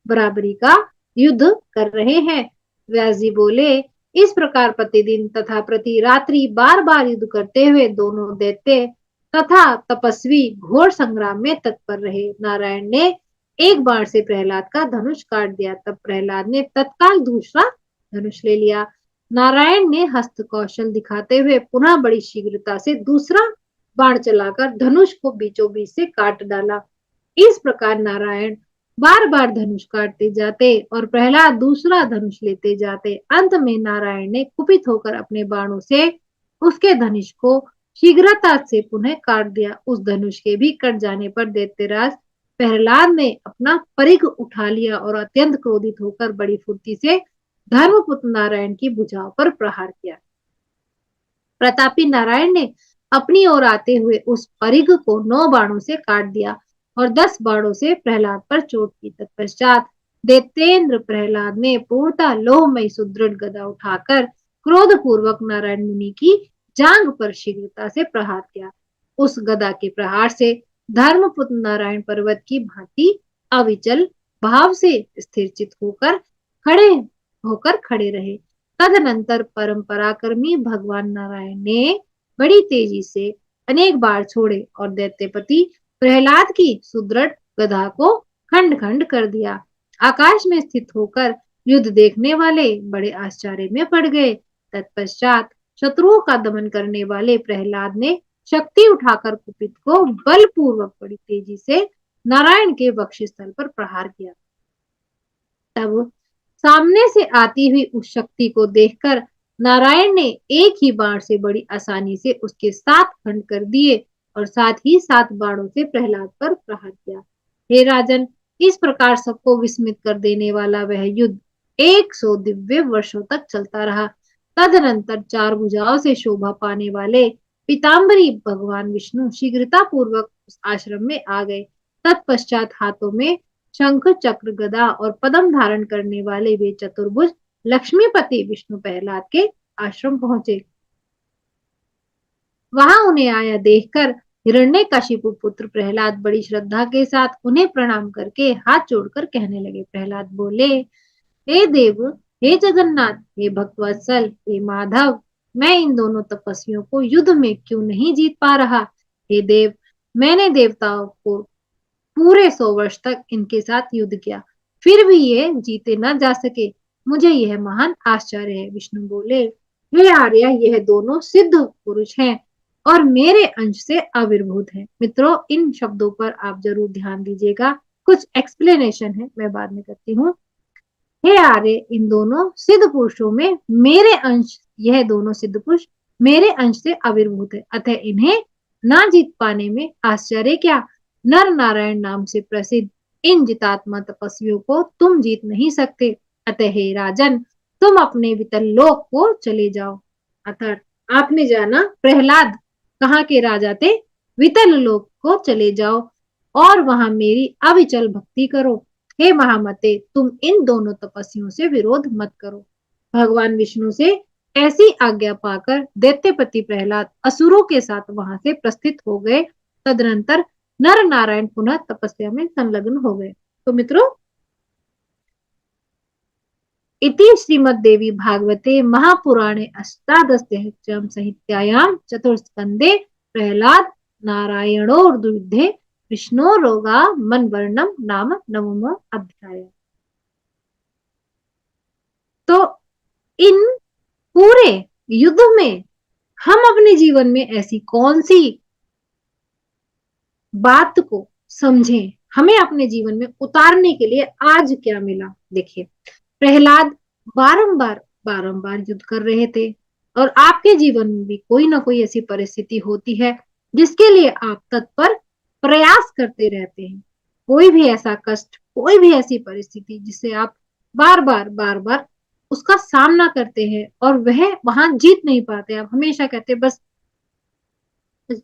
बराबरी का युद्ध कर रहे हैं। व्यास जी बोले, इस प्रकार प्रतिदिन तथा प्रति रात्रि बार बार युद्ध करते हुए दोनों दैत्य तथा तपस्वी घोर संग्राम में तत्पर रहे। नारायण ने एक बाण से प्रहलाद का धनुष काट दिया। तब प्रहलाद ने तत्काल दूसरा धनुष ले लिया। नारायण ने हस्त कौशल दिखाते हुए पुनः बड़ी शीघ्रता से दूसरा बाण चलाकर धनुष को बीचों बीच से काट डाला। इस प्रकार नारायण बार बार धनुष काटते जाते और प्रहलाद दूसरा धनुष लेते जाते। अंत में नारायण ने कुपित होकर अपने बाणों से उसके धनुष को शीघ्रता से पुनः काट दिया। उस धनुष के भी कट जाने पर दैत्यराज प्रहलाद ने अपना परिघ उठा लिया और अत्यंत क्रोधित होकर बड़ी फुर्ती से धर्मपुत्र नारायण की भुजाओं पर प्रहार किया। प्रतापी नारायण ने अपनी ओर आते हुए उस परिघ को 9 बाणों से काट दिया और 10 बाणों से प्रहलाद पर चोट की। तत्पश्चात दैत्येंद्र प्रहलाद ने पूर्णतः लोहमयी सुदृढ़ गदा उठाकर क्रोध पूर्वक नारायण मुनि की जांघ पर शीघ्रता से प्रहार किया। उस गदा के प्रहार से धर्मपुत्र नारायण पर्वत की भांति अविचल भाव से स्थिरचित होकर खड़े रहे। तदनंतर परम पराक्रमी भगवान नारायण ने बड़ी तेजी से अनेक बार छोड़े और दैत्यपति प्रहलाद की सुदृढ़ गदा को खंड खंड कर दिया। आकाश में स्थित होकर युद्ध देखने वाले बड़े आश्चर्य में पड़ गए। तत्पश्चात शत्रुओं का दमन करने वाले प्रहलाद ने शक्ति उठाकर कुपित को बलपूर्वक बड़ी तेजी से नारायण के वक्षस्थल पर प्रहार किया। तब सामने से आती हुई उस शक्ति को देखकर नारायण ने एक ही बाण से बड़ी आसानी से उसके 7 खंड कर दिए और साथ ही 7 बाणों से प्रहलाद पर प्रहार किया। हे राजन, इस प्रकार सबको विस्मित कर देने वाला वह युद्ध 100 दिव्य वर्षों तक चलता रहा। तदनंतर 4 भुजाओं से शोभा पाने वाले पीताम्बरी भगवान विष्णु शीघ्रता पूर्वक उस आश्रम में आ गए। तत्पश्चात हाथों में शंख, चक्र, गदा और पद्म धारण करने वाले वे चतुर्भुज लक्ष्मीपति विष्णु प्रहलाद के आश्रम पहुंचे। वहां उन्हें आया देखकर हिरण्यकशिपु पुत्र प्रहलाद बड़ी श्रद्धा के साथ उन्हें प्रणाम करके हाथ जोड़कर कहने लगे। प्रहलाद बोले, हे देव, हे जगन्नाथ, हे भक्तवत्सल, हे माधव, मैं इन दोनों तपस्वियों को युद्ध में क्यों नहीं जीत पा रहा। हे देव, मैंने देवताओं को पूरे 100 वर्ष तक इनके साथ युद्ध किया, फिर भी ये जीते न जा सके। मुझे यह महान आश्चर्य है। विष्णु बोले, हे आर्य, यह दोनों सिद्ध पुरुष हैं और मेरे अंश से आविर्भूत हैं। मित्रों, इन शब्दों पर आप जरूर ध्यान दीजिएगा, कुछ एक्सप्लेनेशन है, मैं बाद में करती हूँ। हे आर्य, इन दोनों सिद्ध पुरुषों में मेरे अंश, यह दोनों सिद्ध पुरुष मेरे अंश से आविर्भूत है, अतः इन्हें ना जीत पाने में आश्चर्य क्या। नर नारायण नाम से प्रसिद्ध इन जितात्मा तपस्वियों को तुम जीत नहीं सकते। अतः हे राजन, तुम अपने वितल लोक को चले जाओ। अतः आपने जाना प्रहलाद कहाँ के राजा थे, वितल लोक को चले जाओ और वहां मेरी अविचल भक्ति करो। हे महामते, तुम इन दोनों तपस्वियों से विरोध मत करो। भगवान विष्णु से ऐसी आज्ञा पाकर दैत्यपति प्रहलाद असुरों के साथ वहां से प्रस्थित हो गए। तदनंतर नर नारायण पुनः तपस्या में संलग्न हो गए। तो मित्रों, इति श्रीमद्देवी भागवते महापुराणे अष्टादशसहस्रम संहितायां चतुर्थस्कंदे प्रहलाद नारायणोर्युद्धे विष्णोरोगा मनवर्णम नाम नवमो अध्याय। तो इन पूरे युद्ध में हम अपने जीवन में ऐसी कौन सी बात को समझें, हमें अपने जीवन में उतारने के लिए आज क्या मिला। देखिए, प्रहलाद बारंबार बारंबार युद्ध कर रहे थे और आपके जीवन में भी कोई ना कोई ऐसी परिस्थिति होती है जिसके लिए आप तत्पर प्रयास करते रहते हैं। कोई भी ऐसा कष्ट, कोई भी ऐसी परिस्थिति जिससे आप बार बार उसका सामना करते हैं और वह वहां जीत नहीं पाते, आप हमेशा कहते हैं बस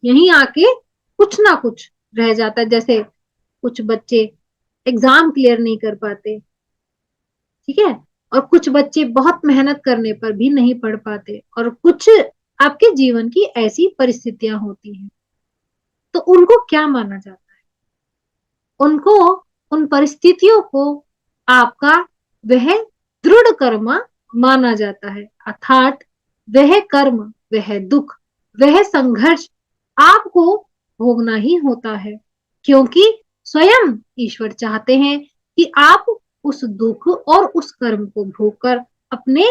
यहीं आके कुछ ना कुछ रह जाता है। जैसे कुछ बच्चे एग्जाम क्लियर नहीं कर पाते, ठीक है, और कुछ बच्चे बहुत मेहनत करने पर भी नहीं पढ़ पाते, और कुछ आपके जीवन की ऐसी परिस्थितियां होती हैं, तो उनको क्या माना जाता है? उनको, उन परिस्थितियों को आपका वह दृढ़ कर्म माना जाता है, अर्थात वह कर्म, वह दुख, वह संघर्ष आपको भोगना ही होता है, क्योंकि स्वयं ईश्वर चाहते हैं कि आप उस दुख और उस कर्म को भोगकर अपने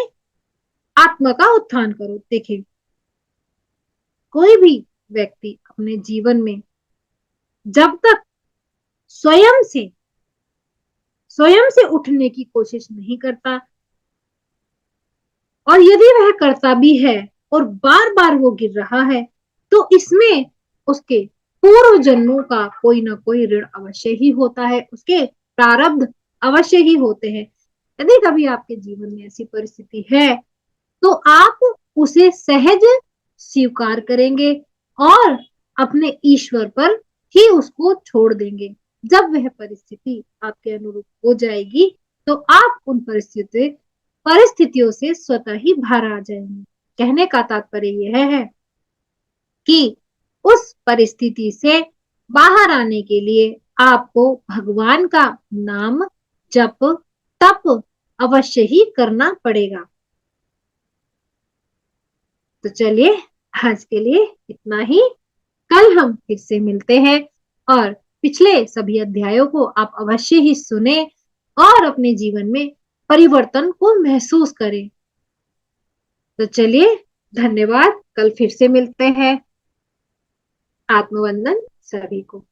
आत्मा का उत्थान करो। देखिए, कोई भी व्यक्ति अपने जीवन में जब तक स्वयं से उठने की कोशिश नहीं करता, और यदि वह करता भी है और बार बार वो गिर रहा है, तो इसमें उसके पूर्व जन्मों का कोई ना कोई ऋण अवश्य ही होता है, उसके प्रारब्ध अवश्य ही होते हैं। यदि कभी आपके जीवन में ऐसी परिस्थिति है तो आप उसे सहज स्वीकार करेंगे और अपने ईश्वर पर ही उसको छोड़ देंगे। जब वह परिस्थिति आपके अनुरूप हो जाएगी तो आप उन परिस्थितियों से स्वतः ही बाहर आ जाएंगे। कहने का तात्पर्य यह है कि उस परिस्थिति से बाहर आने के लिए आपको भगवान का नाम जप तप अवश्य ही करना पड़ेगा। तो चलिए, आज के लिए इतना ही। कल हम फिर से मिलते हैं और पिछले सभी अध्यायों को आप अवश्य ही सुने और अपने जीवन में परिवर्तन को महसूस करें। तो चलिए, धन्यवाद। कल फिर से मिलते हैं। आत्मवंदन सभी को।